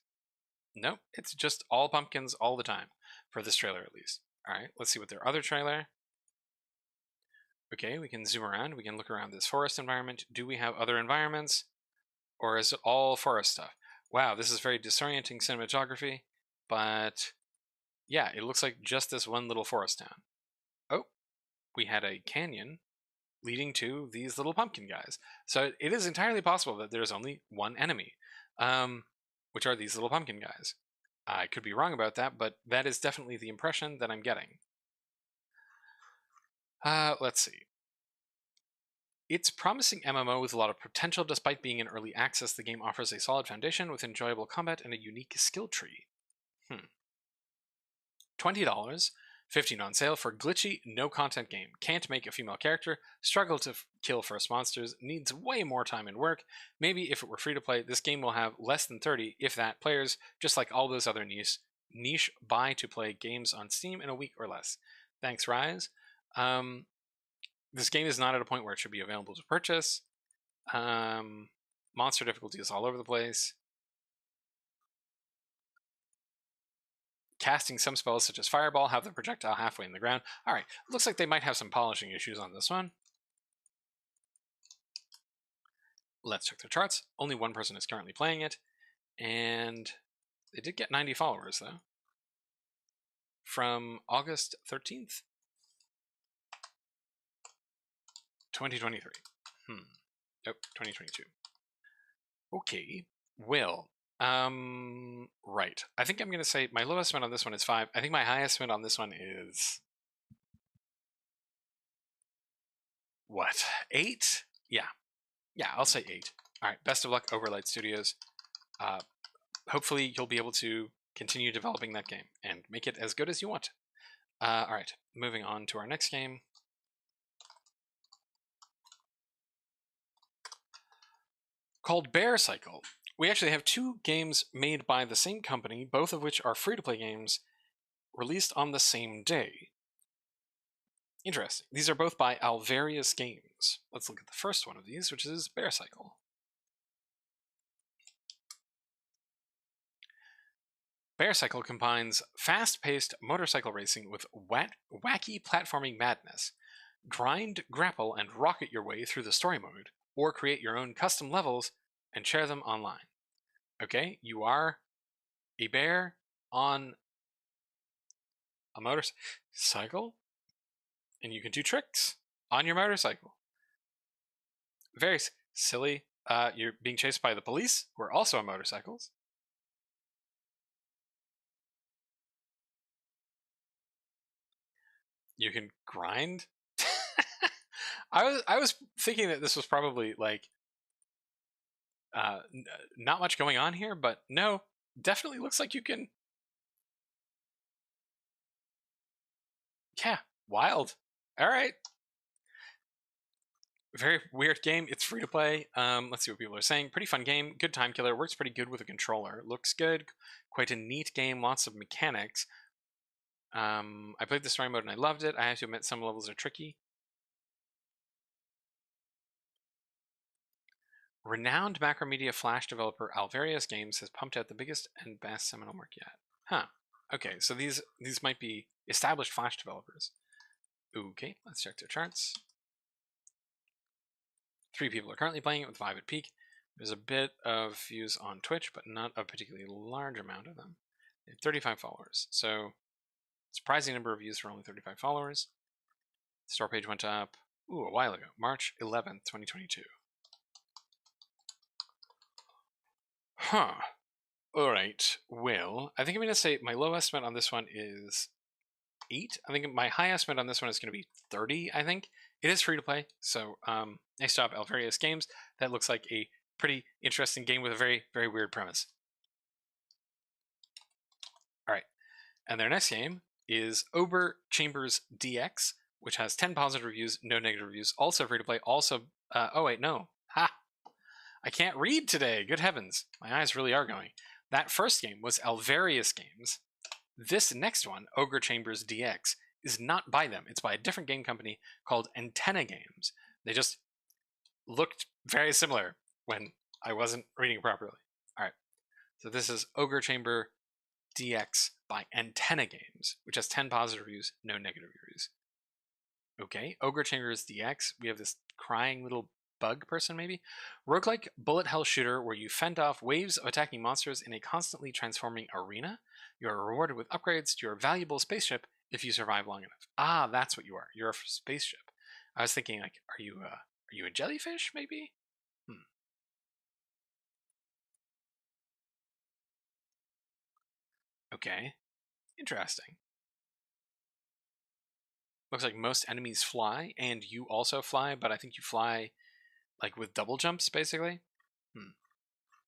Nope, it's just all pumpkins all the time, for this trailer at least. Alright, let's see what their other trailer. Okay, we can zoom around, we can look around this forest environment. Do we have other environments? Or is it all forest stuff? Wow, this is very disorienting cinematography, but yeah, it looks like just this one little forest town. Oh, we had a canyon leading to these little pumpkin guys. So it is entirely possible that there's only one enemy, which are these little pumpkin guys. I could be wrong about that, but that is definitely the impression that I'm getting. Let's see. It's promising MMO with a lot of potential. Despite being in early access, the game offers a solid foundation with enjoyable combat and a unique skill tree. $20, 15 on sale for glitchy, no-content game. Can't make a female character, struggle to kill first monsters, needs way more time and work. Maybe if it were free to play, this game will have less than 30, if that, players, just like all those other niche buy-to-play games on Steam in a week or less. Thanks, Rise. This game is not at a point where it should be available to purchase. Monster difficulty is all over the place. Casting some spells such as Fireball have the projectile halfway in the ground. Alright, looks like they might have some polishing issues on this one. Let's check their charts. Only 1 person is currently playing it. And they did get 90 followers, though. From August 13th. 2023. Nope, 2022. Okay, well, right. I think I'm going to say my lowest estimate on this one is 5. I think my highest estimate on this one is... what? 8? Yeah. Yeah, I'll say 8. Alright, best of luck, Overlight Studios. Hopefully you'll be able to continue developing that game and make it as good as you want. Alright, moving on to our next game. Called Bearcycle. We actually have 2 games made by the same company, both of which are free-to-play games, released on the same day. Interesting. These are both by Alvarius Games. Let's look at the first one of these, which is Bearcycle. Bearcycle combines fast-paced motorcycle racing with wacky platforming madness. Grind, grapple, and rocket your way through the story mode, or create your own custom levels and share them online. Okay, you are a bear on a motorcycle, and you can do tricks on your motorcycle. Very silly. You're being chased by the police, who are also on motorcycles. You can grind. I was thinking that this was probably like not much going on here, but no, definitely looks like you can. Yeah, wild. All right. Very weird game. It's free to play. Let's see what people are saying. Pretty fun game. Good time killer. Works pretty good with a controller. Looks good. Quite a neat game. Lots of mechanics. I played the story mode and I loved it. I have to admit some levels are tricky. Renowned Macromedia Flash developer Alvarius Games has pumped out the biggest and best seminal work yet. Huh. Okay, so these might be established Flash developers. Okay, let's check their charts. 3 people are currently playing it with 5 at peak. There's a bit of views on Twitch, but not a particularly large amount of them. They have 35 followers, so surprising number of views for only 35 followers. The store page went up, a while ago, March 11th, 2022. Huh. Alright, well, I think I'm going to say my low estimate on this one is 8. I think my high estimate on this one is going to be 30, I think. It is free to play, so nice job, Alvarius Games. That looks like a pretty interesting game with a very, very weird premise. Alright, and their next game is Ogre Chambers DX, which has 10 positive reviews, no negative reviews, also free to play, also, oh wait, no. Ha! I can't read today, good heavens. My eyes really are going. That first game was Alvarius Games. This next one, Ogre Chambers DX, is not by them. It's by a different game company called Antenna Games. They just looked very similar when I wasn't reading properly. All right, so this is Ogre Chamber DX by Antenna Games, which has 10 positive reviews, no negative reviews. Okay, Ogre Chambers DX, we have this crying little bug person, maybe? Roguelike bullet hell shooter where you fend off waves of attacking monsters in a constantly transforming arena. You are rewarded with upgrades to your valuable spaceship if you survive long enough. Ah, that's what you are. You're a spaceship. I was thinking, like, are you a jellyfish, maybe? Okay, interesting. Looks like most enemies fly, and you also fly, but I think you fly like with double jumps, basically.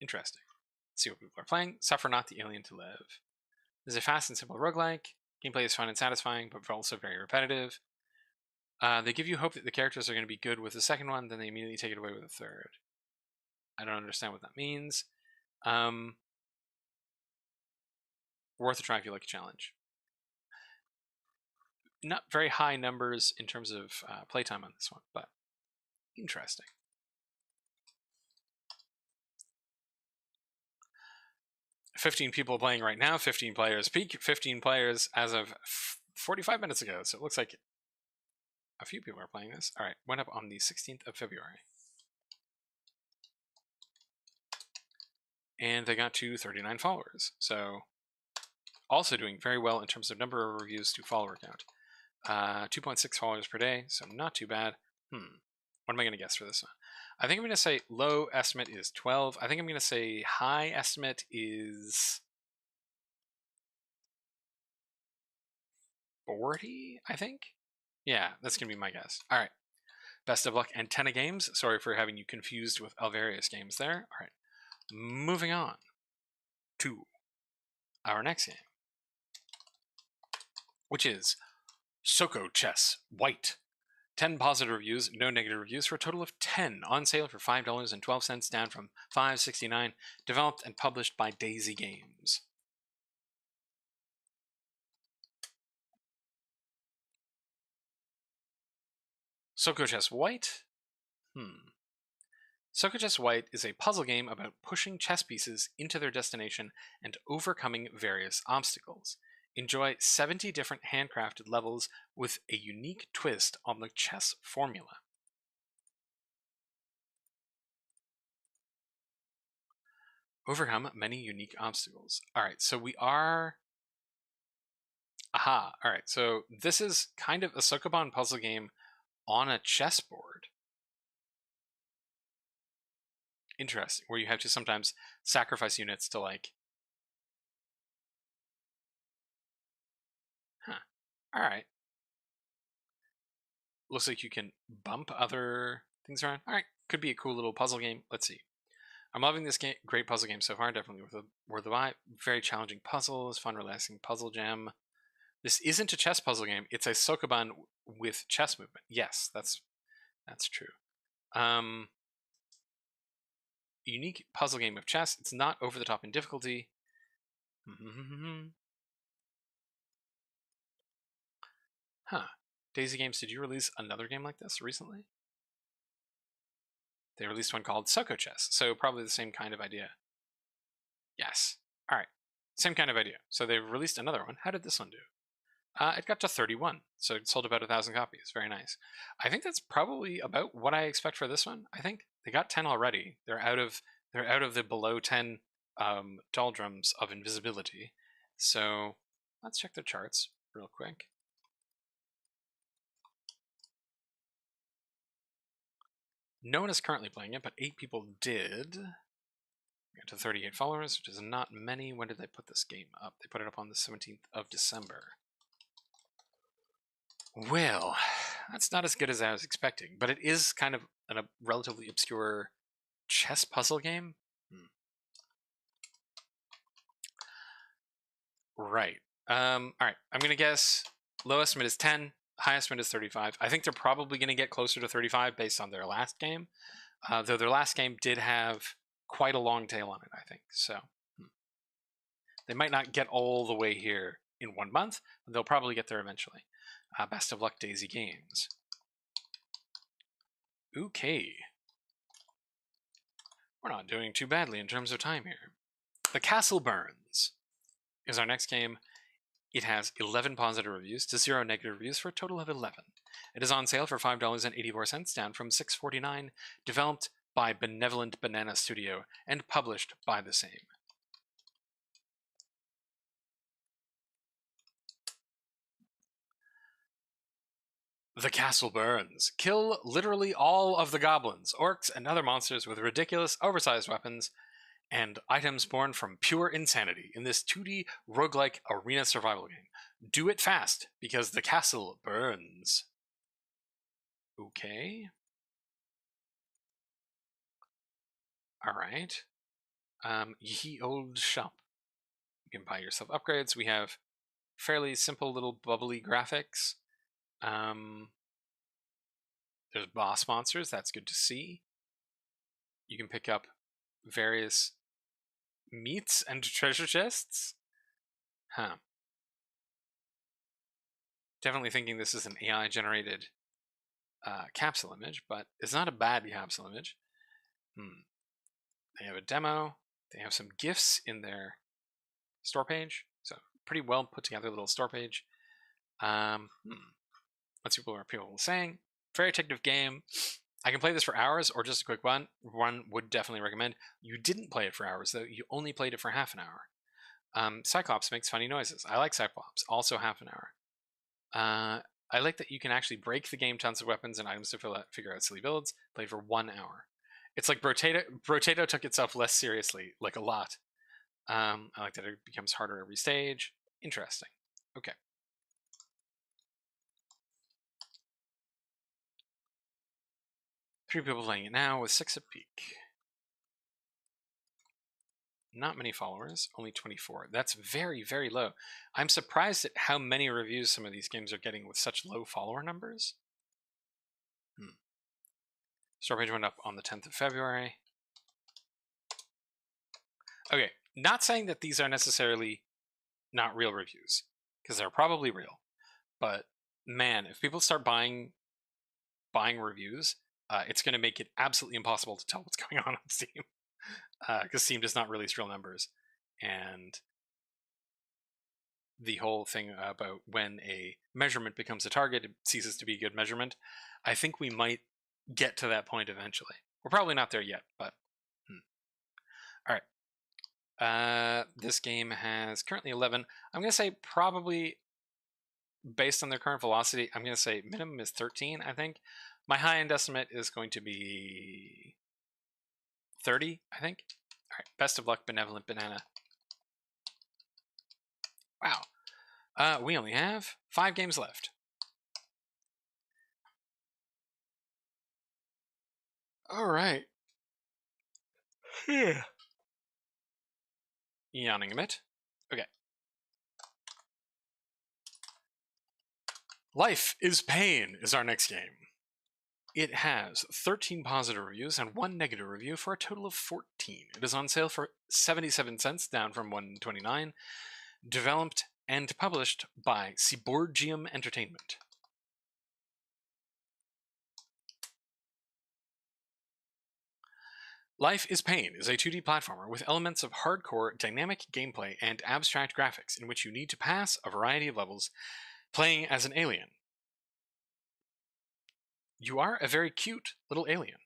Interesting. Let's see what people are playing. Suffer not the alien to live. This is a fast and simple roguelike. Gameplay is fun and satisfying, but also very repetitive. They give you hope that the characters are going to be good with the second one, then they immediately take it away with the third. I don't understand what that means. Worth a try if you like a challenge. Not very high numbers in terms of playtime on this one, but interesting. $15 people playing right now, 15 players peak, 15 players as of 45 minutes ago. So it looks like a few people are playing this. All right, went up on the 16th of February. And they got to 39 followers. So also doing very well in terms of number of reviews to follower count. 2.6 followers per day, so not too bad. What am I going to guess for this one? I think I'm going to say low estimate is 12. I think I'm going to say high estimate is 40, I think. Yeah, that's going to be my guess. All right. Best of luck, Antenna Games. Sorry for having you confused with Alvarius Games there. All right. Moving on to our next game, which is SokoChess White. 10 positive reviews, no negative reviews, for a total of 10. On sale for $5.12, down from $5.69. Developed and published by Daisy Games. SokoChess White? SokoChess White is a puzzle game about pushing chess pieces into their destination and overcoming various obstacles. Enjoy 70 different handcrafted levels with a unique twist on the chess formula. Overcome many unique obstacles. Alright, so we are... Aha, alright, so this is kind of a Sokoban puzzle game on a chessboard. Interesting, where you have to sometimes sacrifice units to, like... Alright. Looks like you can bump other things around. Alright, could be a cool little puzzle game. Let's see. I'm loving this game. Great puzzle game so far. Definitely worth the buy. Very challenging puzzles. Fun, relaxing puzzle gem. This isn't a chess puzzle game. It's a sokoban with chess movement. Yes, that's true. Unique puzzle game of chess. It's not over the top in difficulty. Huh. Daisy Games, did you release another game like this recently? They released one called SokoChess, so probably the same kind of idea. Yes. All right. Same kind of idea. So they've released another one. How did this one do? It got to 31, so it sold about 1,000 copies. Very nice. I think that's probably about what I expect for this one. I think they got 10 already. They're out of the below 10 doldrums of invisibility. So let's check their charts real quick. No one is currently playing it, but 8 people did. We got to 38 followers, which is not many. When did they put this game up? They put it up on the 17th of December. Well, that's not as good as I was expecting, but it is kind of a relatively obscure chess puzzle game. Right. All right. I'm going to guess low estimate is 10, high estimate is 35. I think they're probably going to get closer to 35 based on their last game, though their last game did have quite a long tail on it, I think. So they might not get all the way here in 1 month, but they'll probably get there eventually. Best of luck, Daisy Games. Okay. We're not doing too badly in terms of time here. The Castle Burns is our next game. It has 11 positive reviews to 0 negative reviews for a total of 11. It is on sale for $5.84, down from $6.49, developed by Benevolent Banana Studio and published by the same. The Castle Burns. Kill literally all of the goblins, orcs, and other monsters with ridiculous, oversized weapons and items born from pure insanity in this 2D roguelike arena survival game. Do it fast, because the castle burns. Okay. Alright. Ye old shop. You can buy yourself upgrades. We have fairly simple little bubbly graphics. There's boss monsters, that's good to see. You can pick up various meats and treasure chests. Huh. Definitely thinking this is an AI generated capsule image, but it's not a bad capsule image. They have a demo. They have some GIFs in their store page. So pretty well put together little store page. Let's see what people are saying. Very addictive game. I can play this for hours or just a quick one. One would definitely recommend. You didn't play it for hours, though. You only played it for half an hour. Cyclops makes funny noises. I like Cyclops. Also half an hour. I like that you can actually break the game, tons of weapons and items to figure out silly builds. Play for 1 hour. It's like Brotato took itself less seriously, like a lot. I like that it becomes harder every stage. Interesting. Okay. Three people playing it now with 6 a peak. Not many followers, only 24. That's very, very low. I'm surprised at how many reviews some of these games are getting with such low follower numbers. Store page went up on the 10th of February. Okay, not saying that these are necessarily not real reviews, because they're probably real. But man, if people start buying reviews, it's going to make it absolutely impossible to tell what's going on Steam. Because Steam does not release real numbers. And the whole thing about when a measurement becomes a target, it ceases to be a good measurement. I think we might get to that point eventually. We're probably not there yet, but... All right. This game has currently 11. I'm going to say probably, based on their current velocity, I'm going to say minimum is 13, I think. My high-end estimate is going to be 30, I think. All right. Best of luck, Benevolent Banana. Wow. We only have 5 games left. All right. Yawning a bit. Okay. Life is Pain is our next game. It has 13 positive reviews and 1 negative review for a total of 14. It is on sale for 77 cents, down from 129. Developed and published by Cyborgium Entertainment. Life is Pain is a 2D platformer with elements of hardcore dynamic gameplay and abstract graphics in which you need to pass a variety of levels playing as an alien. You are a very cute little alien.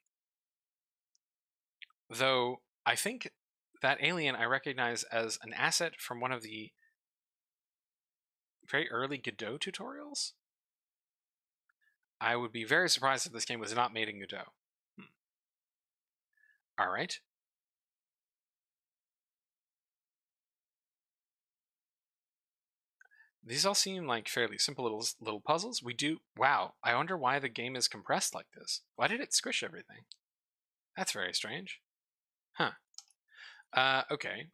Though, I think that alien I recognize as an asset from one of the very early Godot tutorials? I would be very surprised if this game was not made in Godot. Alright. These all seem like fairly simple little puzzles. We do... Wow, I wonder why the game is compressed like this. Why did it squish everything? That's very strange. Huh. Okay.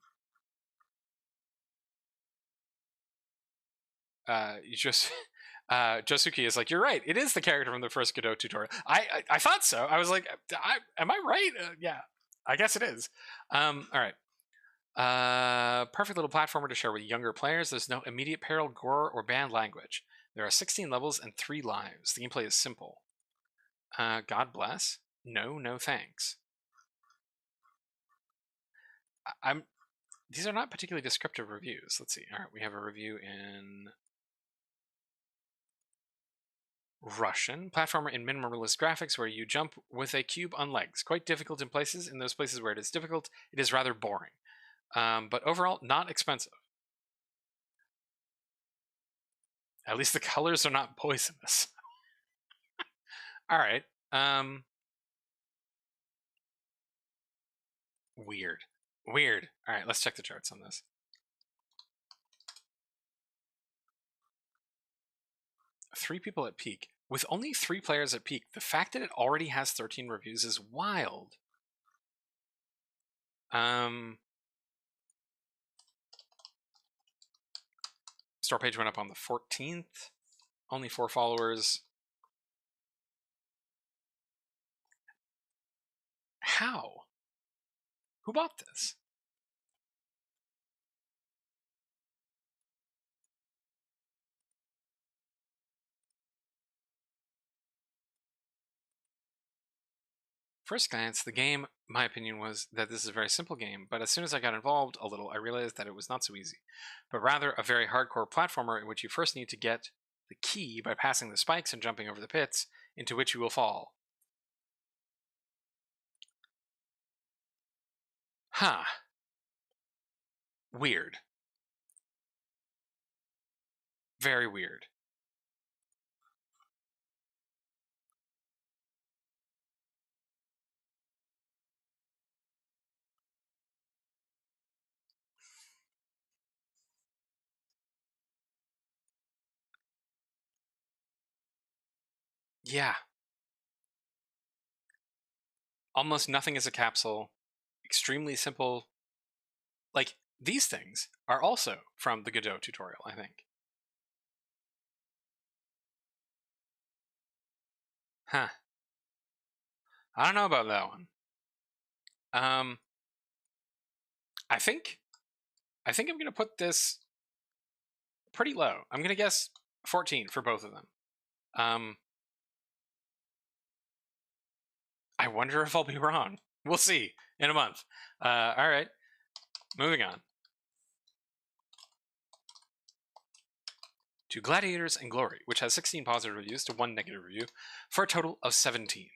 Josuke is like, you're right, it is the character from the first Godot tutorial. I thought so. I was like, am I right? Yeah, I guess it is. Alright. Perfect little platformer to share with younger players. There's no immediate peril, gore, or banned language. There are 16 levels and 3 lives. The gameplay is simple. God bless. No thanks. These are not particularly descriptive reviews. Let's see. Alright, we have a review in Russian. Platformer in minimalist graphics where you jump with a cube on legs. Quite difficult in places. In those places where it is difficult, it is rather boring. But overall, not expensive. At least the colors are not poisonous. Alright. Weird. Alright, let's check the charts on this. 3 people at peak. With only 3 players at peak, the fact that it already has 13 reviews is wild. Store page went up on the 14th. Only 4 followers. How? Who bought this? First glance, the game, my opinion, was that this is a very simple game, but as soon as I got involved a little, I realized that it was not so easy, but rather a very hardcore platformer in which you first need to get the key by passing the spikes and jumping over the pits, into which you will fall. Huh. Weird. Very weird. Yeah. Almost nothing is a capsule. Extremely simple. Like, these things are also from the Godot tutorial, I think. Huh. I don't know about that one. I think I'm gonna put this pretty low. I'm gonna guess 14 for both of them. I wonder if I'll be wrong. We'll see in a month. All right, moving on to Gladiators and Glory, which has 16 positive reviews to 1 negative review, for a total of 17.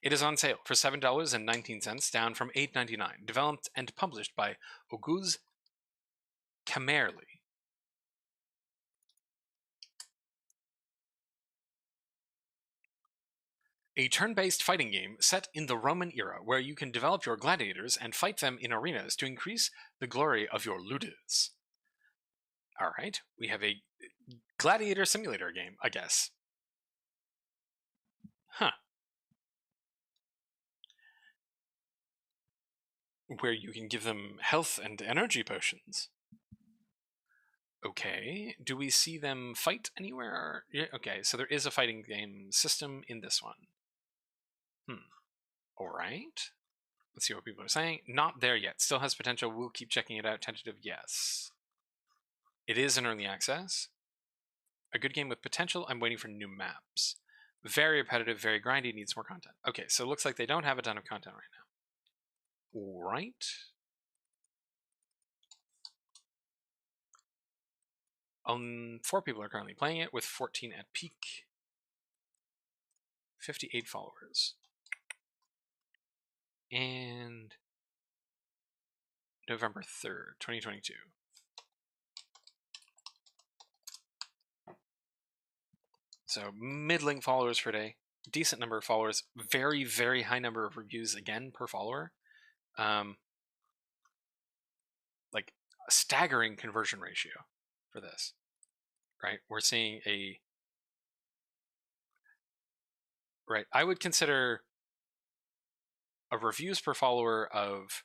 It is on sale for $7.19, down from $8.99. Developed and published by Ogre Chambers. A turn-based fighting game set in the Roman era, where you can develop your gladiators and fight them in arenas to increase the glory of your ludus. Alright, we have a gladiator simulator game, I guess. Huh. where you can give them health and energy potions. Okay, do we see them fight anywhere? Yeah, okay, so there is a fighting game system in this one. All right. Let's see what people are saying. Not there yet. Still has potential. We'll keep checking it out. Tentative, yes. It is in early access. A good game with potential. I'm waiting for new maps. Very repetitive, very grindy, needs more content. Okay, so it looks like they don't have a ton of content right now. All right. Four people are currently playing it with 14 at peak. 58 followers. And November 3rd, 2022. So middling followers per day, decent number of followers, very, very high number of reviews again per follower. Like a staggering conversion ratio for this, right? We're seeing right, I would consider a reviews per follower of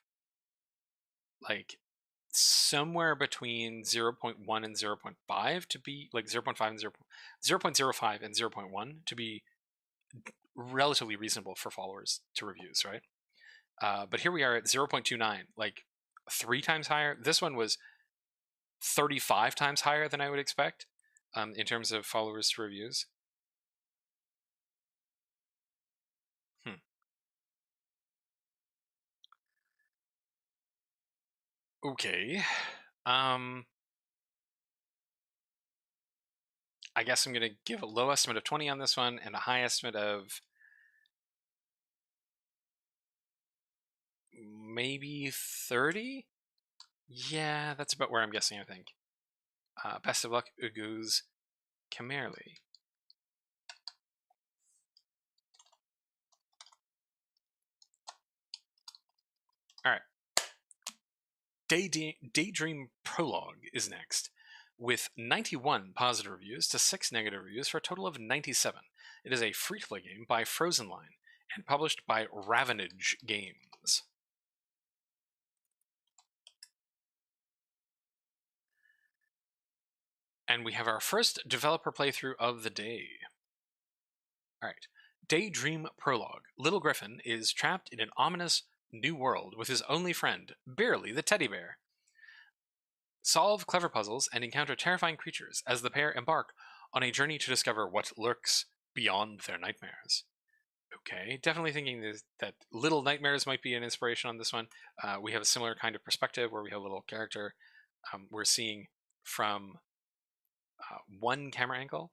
like somewhere between 0.1 and 0.5 to be like 0.5 and 0.05 and 0.1 to be relatively reasonable for followers to reviews, right? But here we are at 0.29, like 3 times higher. This one was 35 times higher than I would expect in terms of followers to reviews. Okay. I guess I'm going to give a low estimate of 20 on this one and a high estimate of maybe 30? Yeah, that's about where I'm guessing, I think. Best of luck, Ugu's Camerly. All right. Daydream Prologue is next, with 91 positive reviews to 6 negative reviews for a total of 97. It is a free-to-play game by Frozen Line and published by Ravenage Games. And we have our first developer playthrough of the day. All right. Daydream Prologue. Little Griffin is trapped in an ominous new world with his only friend, Barely the teddy bear. Solve clever puzzles and encounter terrifying creatures as the pair embark on a journey to discover what lurks beyond their nightmares. Okay, definitely thinking that Little Nightmares might be an inspiration on this one. We have a similar kind of perspective where we have a little character. We're seeing from one camera angle.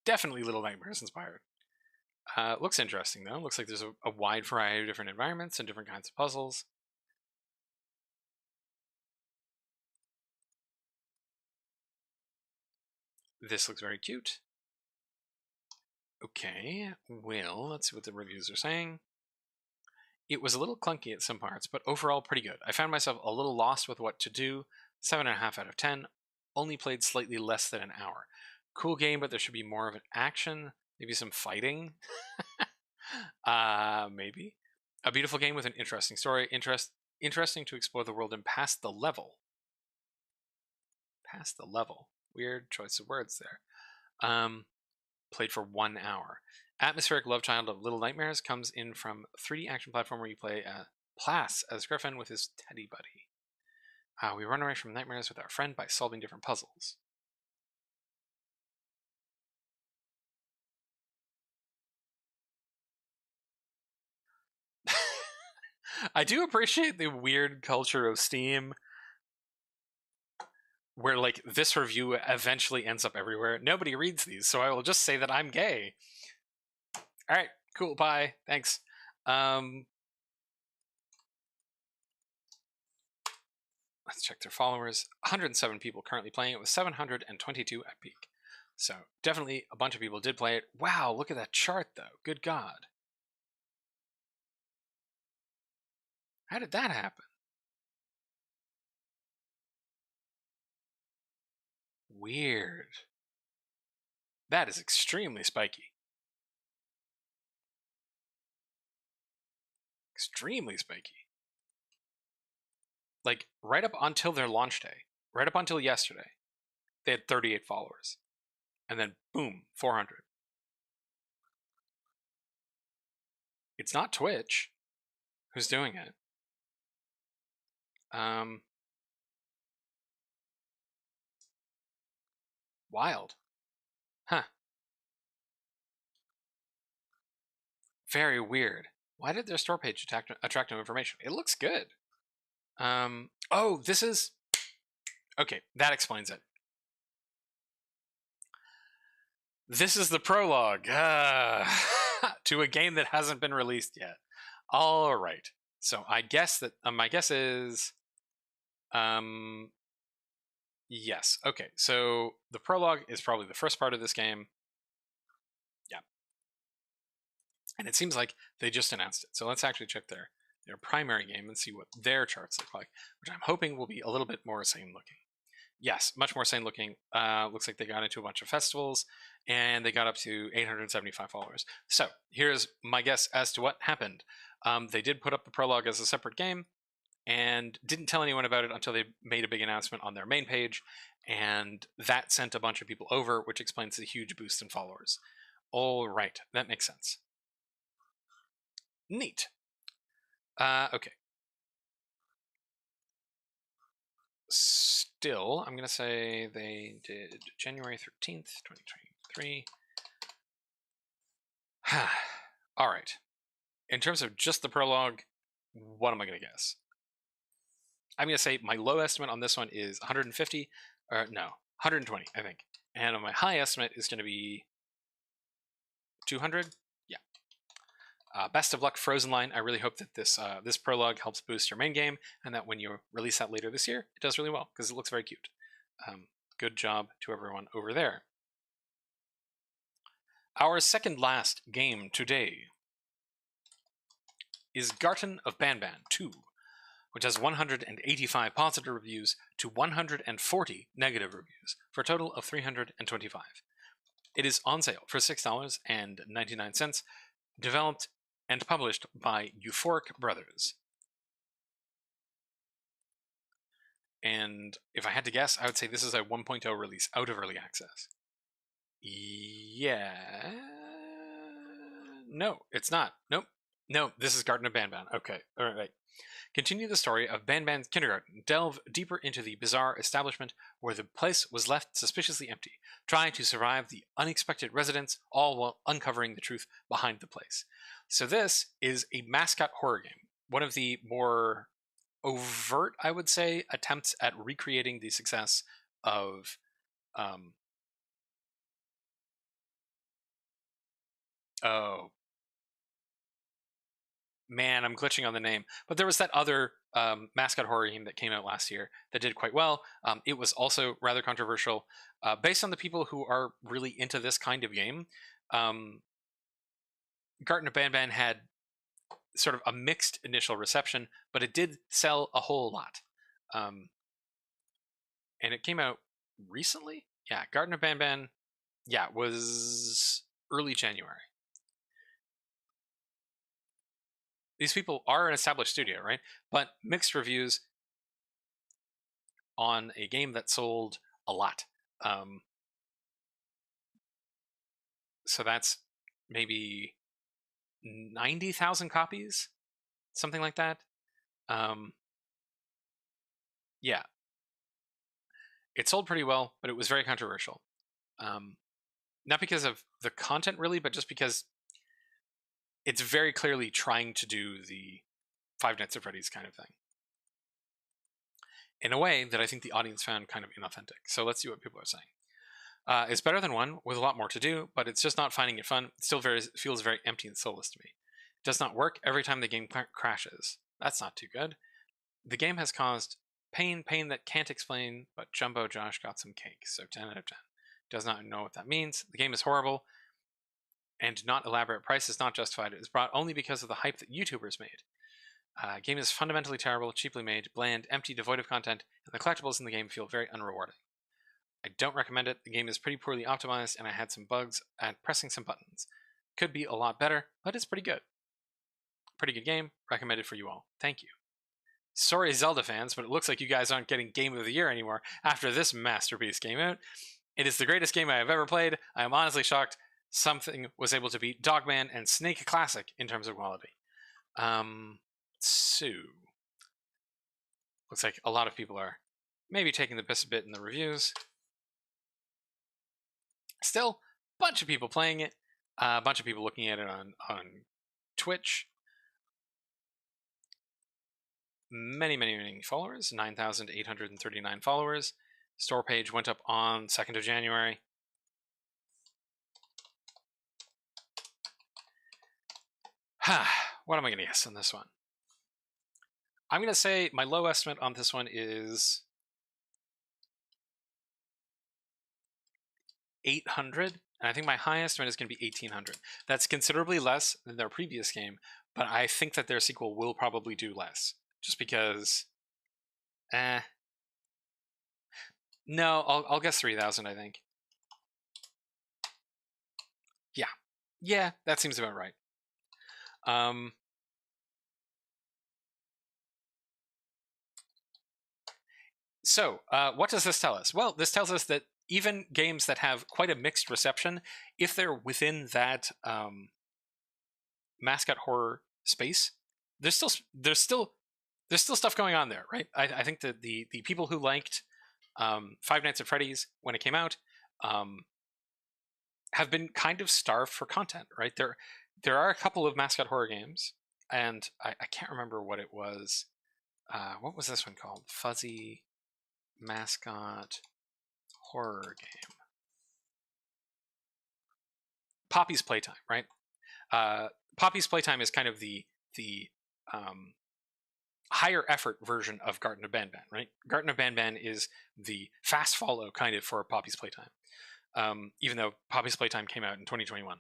Definitely Little Nightmares inspired. Looks interesting though. Looks like there's a wide variety of different environments and different kinds of puzzles. This looks very cute. Okay, well, let's see what the reviews are saying. It was a little clunky at some parts, but overall pretty good. I found myself a little lost with what to do. 7.5 out of 10. Only played slightly less than an hour. Cool game, but there should be more of an action. Maybe some fighting. Maybe. A beautiful game with an interesting story. Interesting to explore the world and past the level. Past the level. Weird choice of words there. Played for 1 hour. Atmospheric love child of Little Nightmares comes in from 3D action platform where you play Plas as Griffin with his teddy buddy. We run away from nightmares with our friend by solving different puzzles. I do appreciate the weird culture of Steam where like this review eventually ends up everywhere. Nobody reads these, so I will just say that I'm gay. All right, cool, bye, thanks. Let's check their followers. 107 people currently playing it with 722 at peak. So definitely a bunch of people did play it. Wow, look at that chart though. Good God. How did that happen? Weird. That is extremely spiky. Extremely spiky. Like, right up until their launch day, right up until yesterday, they had 38 followers. And then, boom, 400. It's not Twitch who's doing it. Wild. Huh. Very weird. Why did their store page attract no information? It looks good. Oh, this is... Okay, that explains it. This is the prologue to a game that hasn't been released yet. All right. So I guess that my guess is, yes. Okay. So the prologue is probably the first part of this game. Yeah. And it seems like they just announced it. So let's actually check their primary game and see what their charts look like, which I'm hoping will be a little bit more sane looking. Yes, much more sane looking. Looks like they got into a bunch of festivals and they got up to 875 followers. So here's my guess as to what happened. They did put up the prologue as a separate game and didn't tell anyone about it until they made a big announcement on their main page, and that sent a bunch of people over, which explains the huge boost in followers. All right, that makes sense. Neat. Okay. Still, I'm going to say they did January 13th, 2023. All right. In terms of just the prologue, what am I going to guess? I'm going to say my low estimate on this one is 150, or no, 120, I think. And my high estimate is going to be 200. Yeah. Best of luck, Frozen Line. I really hope that this this prologue helps boost your main game, and that when you release that later this year, it does really well, because it looks very cute. Good job to everyone over there. Our second last game today is Garten of Banban 2, which has 185 positive reviews to 140 negative reviews, for a total of 325. It is on sale for $6.99, developed and published by Euphoric Brothers. And if I had to guess, I would say this is a 1.0 release out of early access. Yeah. No, it's not. Nope. No, this is Garten of Banban. Okay. All right. Continue the story of Banban's kindergarten. Delve deeper into the bizarre establishment where the place was left suspiciously empty. Try to survive the unexpected residents, all while uncovering the truth behind the place. So this is a mascot horror game. One of the more overt, I would say, attempts at recreating the success of oh man, I'm glitching on the name, but there was that other mascot horror game that came out last year that did quite well. It was also rather controversial, based on the people who are really into this kind of game. Garten of Banban had sort of a mixed initial reception, but it did sell a whole lot. And it came out recently? Yeah, Garten of Banban, yeah, was early January. These people are an established studio, right? But mixed reviews on a game that sold a lot. So that's maybe 90,000 copies, something like that. Yeah. It sold pretty well, but it was very controversial. Not because of the content, really, but just because it's very clearly trying to do the Five Nights at Freddy's kind of thing, in a way that I think the audience found kind of inauthentic. So let's see what people are saying. It's better than one, with a lot more to do, but it's just not finding it fun. It still feels very empty and soulless to me. It does not work every time the game crashes. That's not too good. The game has caused pain that can't explain, but Jumbo Josh got some cake, so 10 out of 10. Does not know what that means. The game is horrible, and not elaborate price is not justified. It is brought only because of the hype that YouTubers made. Game is fundamentally terrible, cheaply made, bland, empty, devoid of content, and the collectibles in the game feel very unrewarding. I don't recommend it. The game is pretty poorly optimized, and I had some bugs at pressing some buttons. Could be a lot better, but it's pretty good. Pretty good game. Recommended for you all. Thank you. Sorry, Zelda fans, but it looks like you guys aren't getting Game of the Year anymore after this masterpiece came out. It is the greatest game I have ever played. I am honestly shocked something was able to beat Dogman and Snake Classic in terms of quality. So, looks like a lot of people are maybe taking the piss a bit in the reviews. Still, a bunch of people playing it, a bunch of people looking at it on Twitch. Many followers, 9,839 followers. Store page went up on 2nd of January. What am I going to guess on this one? I'm going to say my low estimate on this one is 800, and I think my high estimate is going to be 1,800. That's considerably less than their previous game, but I think that their sequel will probably do less, just because... No, I'll guess 3,000, I think. Yeah, that seems about right. So, what does this tell us? Well, this tells us that even games that have quite a mixed reception, if they're within that mascot horror space, there's still stuff going on there, right? I think that the people who liked Five Nights at Freddy's when it came out have been kind of starved for content, right? There are a couple of mascot horror games, and I can't remember what it was. What was this one called? Fuzzy mascot horror game. Poppy's Playtime, right? Poppy's Playtime is kind of the higher effort version of Garten of Banban, right? Garten of Banban is the fast follow kind of for Poppy's Playtime, even though Poppy's Playtime came out in 2021.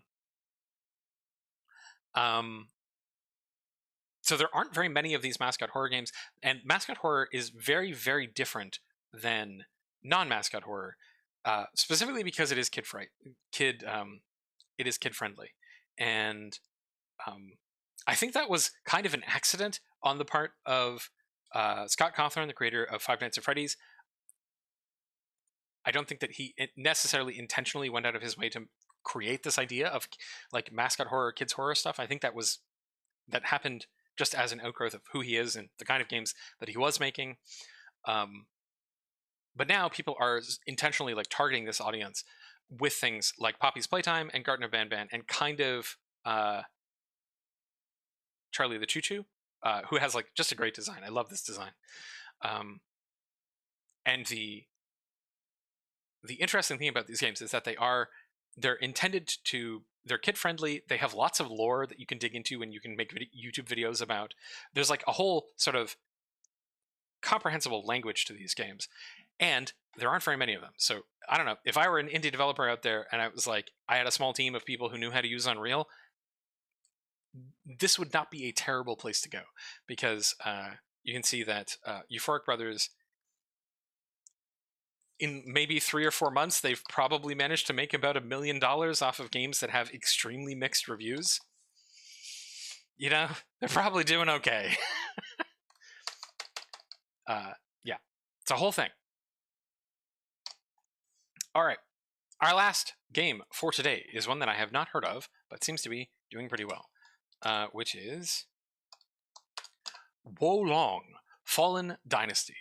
So there aren't very many of these mascot horror games, and mascot horror is very, very different than non-mascot horror, specifically because it is kid friendly, and I think that was kind of an accident on the part of Scott Cawthon, the creator of Five Nights at Freddy's. I don't think that he necessarily intentionally went out of his way to create this idea of like mascot horror, kids horror stuff. I think that happened just as an outgrowth of who he is and the kind of games that he was making. But now people are intentionally like targeting this audience with things like Poppy's Playtime and Garten of Banban, and kind of Charlie the Choo Choo, who has like just a great design. I love this design. And the interesting thing about these games is that they're kid friendly. They have lots of lore that you can dig into and you can make YouTube videos about. There's like a whole sort of comprehensible language to these games, and there aren't very many of them. So I don't know, if I were an indie developer out there and I had a small team of people who knew how to use Unreal, this would not be a terrible place to go, because you can see that Euphoric Brothers, in maybe 3 or 4 months, they've probably managed to make about $1 million off of games that have extremely mixed reviews. You know, they're probably doing okay. Yeah, it's a whole thing. All right, our last game for today is one that I have not heard of, but seems to be doing pretty well, which is Wolong Fallen Dynasty.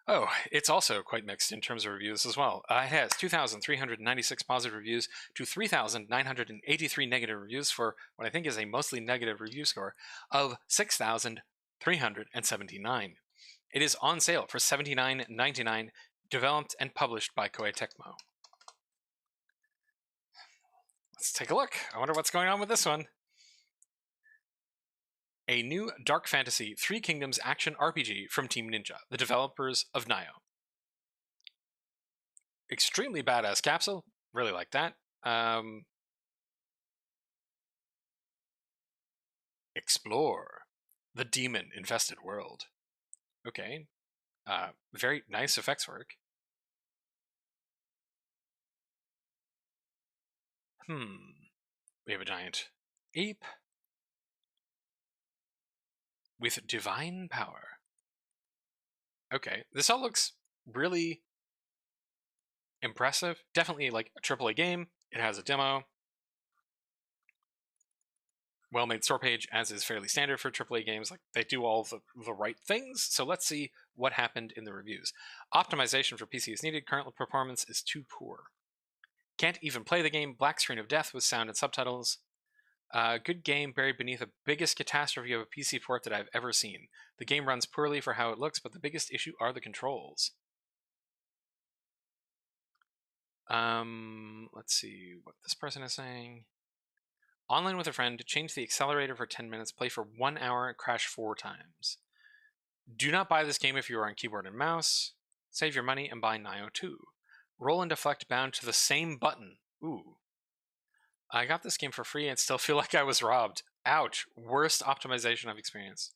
Oh, it's also quite mixed in terms of reviews as well. It has 2,396 positive reviews to 3,983 negative reviews for what I think is a mostly negative review score of 6,379. It is on sale for $79.99, developed and published by Koei Tecmo. Let's take a look. I wonder what's going on with this one. A new dark fantasy Three Kingdoms action RPG from Team Ninja, the developers of Nioh. Extremely badass capsule. Really like that. Explore the demon-infested world. Okay. Very nice effects work. We have a giant ape. with divine power. Okay, this all looks really impressive. Definitely like a AAA game. It has a demo. Well-made store page, as is fairly standard for AAA games. Like, they do all the right things. So let's see what happened in the reviews. Optimization for PC is needed. Current performance is too poor. Can't even play the game. Black screen of death with sound and subtitles. Good game buried beneath the biggest catastrophe of a PC port that I've ever seen. The game runs poorly for how it looks, but the biggest issue are the controls. Let's see what this person is saying. Online with a friend, change the accelerator for 10 minutes, play for 1 hour, and crash 4 times. Do not buy this game if you are on keyboard and mouse. Save your money and buy Nioh 2. Roll and deflect bound to the same button. Ooh. I got this game for free and still feel like I was robbed. Ouch. Worst optimization I've experienced.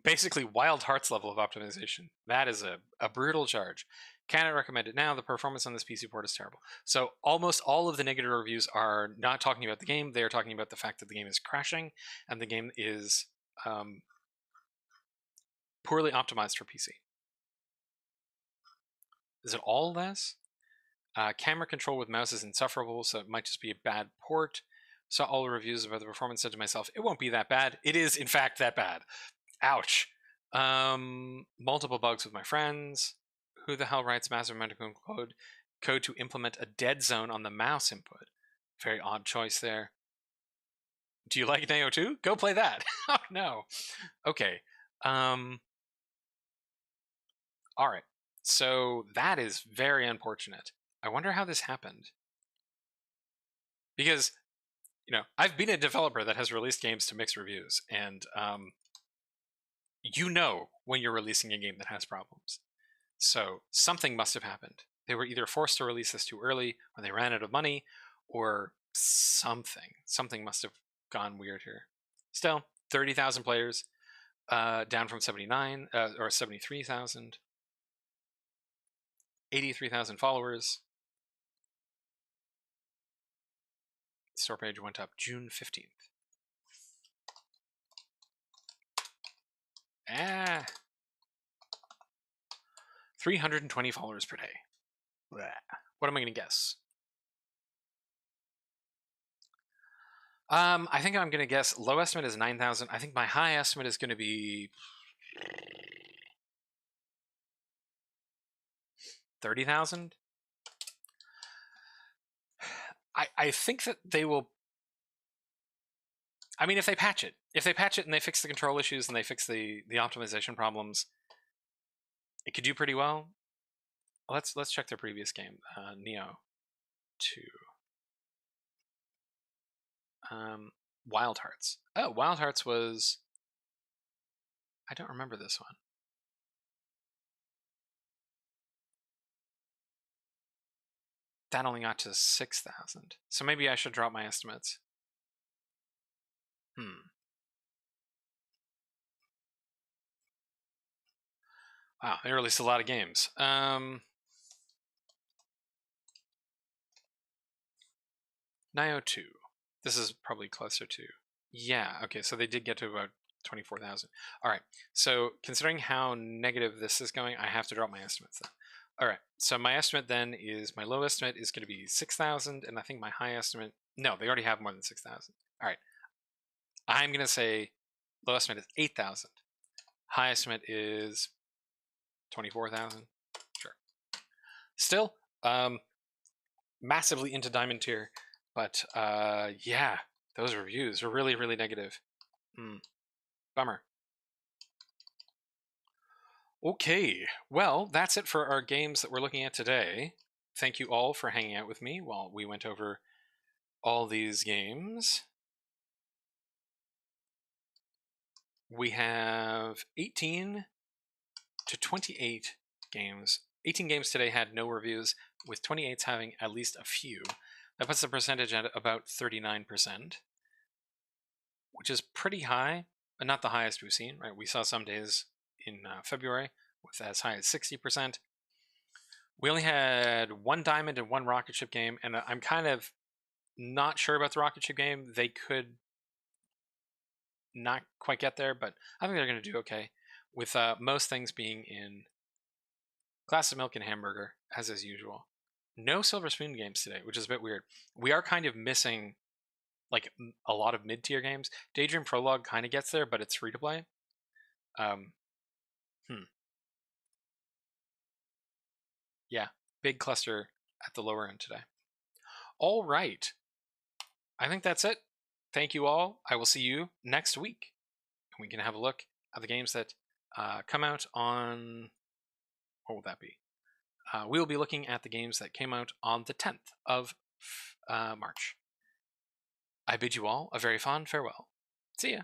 Basically, Wild Hearts level of optimization. That is a brutal charge. Cannot recommend it now. The performance on this PC port is terrible. So almost all of the negative reviews are not talking about the game. They are talking about the fact that the game is crashing and the game is poorly optimized for PC. Is it all this? Camera control with mouse is insufferable, so it might just be a bad port. Saw all the reviews about the performance, said to myself, it won't be that bad. It is, in fact, that bad. Ouch. Multiple bugs with my friends. Who the hell writes massive amount of code to implement a dead zone on the mouse input? Very odd choice there. Do you like Nioh 2? Go play that. Oh, no. Okay. All right. So that is very unfortunate. I wonder how this happened. Because, you know, I've been a developer that has released games to mixed reviews, and you know when you're releasing a game that has problems. So something must have happened. They were either forced to release this too early, or they ran out of money, or something. Something must have gone weird here. Still, 30,000 players, down from 79 or 73,000. 83,000 followers. Store page went up June 15th. Ah. 320 followers per day. Blah. What am I going to guess? I think I'm going to guess low estimate is 9,000. I think my high estimate is going to be 30,000. I think that they will. I mean, if they patch it and they fix the control issues and they fix the optimization problems, it could do pretty well. Let's check their previous game, Nioh 2. Wild Hearts. Oh, Wild Hearts was. I don't remember this one. That only got to 6,000. So maybe I should drop my estimates. Wow, they released a lot of games. Nioh 2. This is probably closer to. Yeah, okay, so they did get to about 24,000. All right, so considering how negative this is going, I have to drop my estimates then. All right, so my estimate then is, my low estimate is going to be 6,000, and I think my high estimate, no, they already have more than 6,000. All right, I'm going to say low estimate is 8,000. High estimate is 24,000. Sure. Still, massively into Diamond Tier, but yeah, those reviews are really, really negative. Bummer. Okay, well, that's it for our games that we're looking at today. Thank you all for hanging out with me while we went over all these games. We have 18 to 28 games. 18 games today had no reviews, with 28s having at least a few. That puts the percentage at about 39%, which is pretty high, but not the highest we've seen, right? We saw some days in February with as high as 60%. We only had one Diamond and one Rocket Ship game, and I'm kind of not sure about the Rocket Ship game. They could not quite get there, but I think they're going to do okay, with most things being in glass of milk and hamburger, as is usual. No silver spoon games today, which is a bit weird. We are kind of missing like a lot of mid-tier games. Daydream Prologue kind of gets there, but it's free to play. Yeah, big cluster at the lower end today. All right, I think that's it. Thank you all. I will see you next week. We can have a look at the games that come out on. What will that be? We will be looking at the games that came out on the 10th of March. I bid you all a very fond farewell. See ya.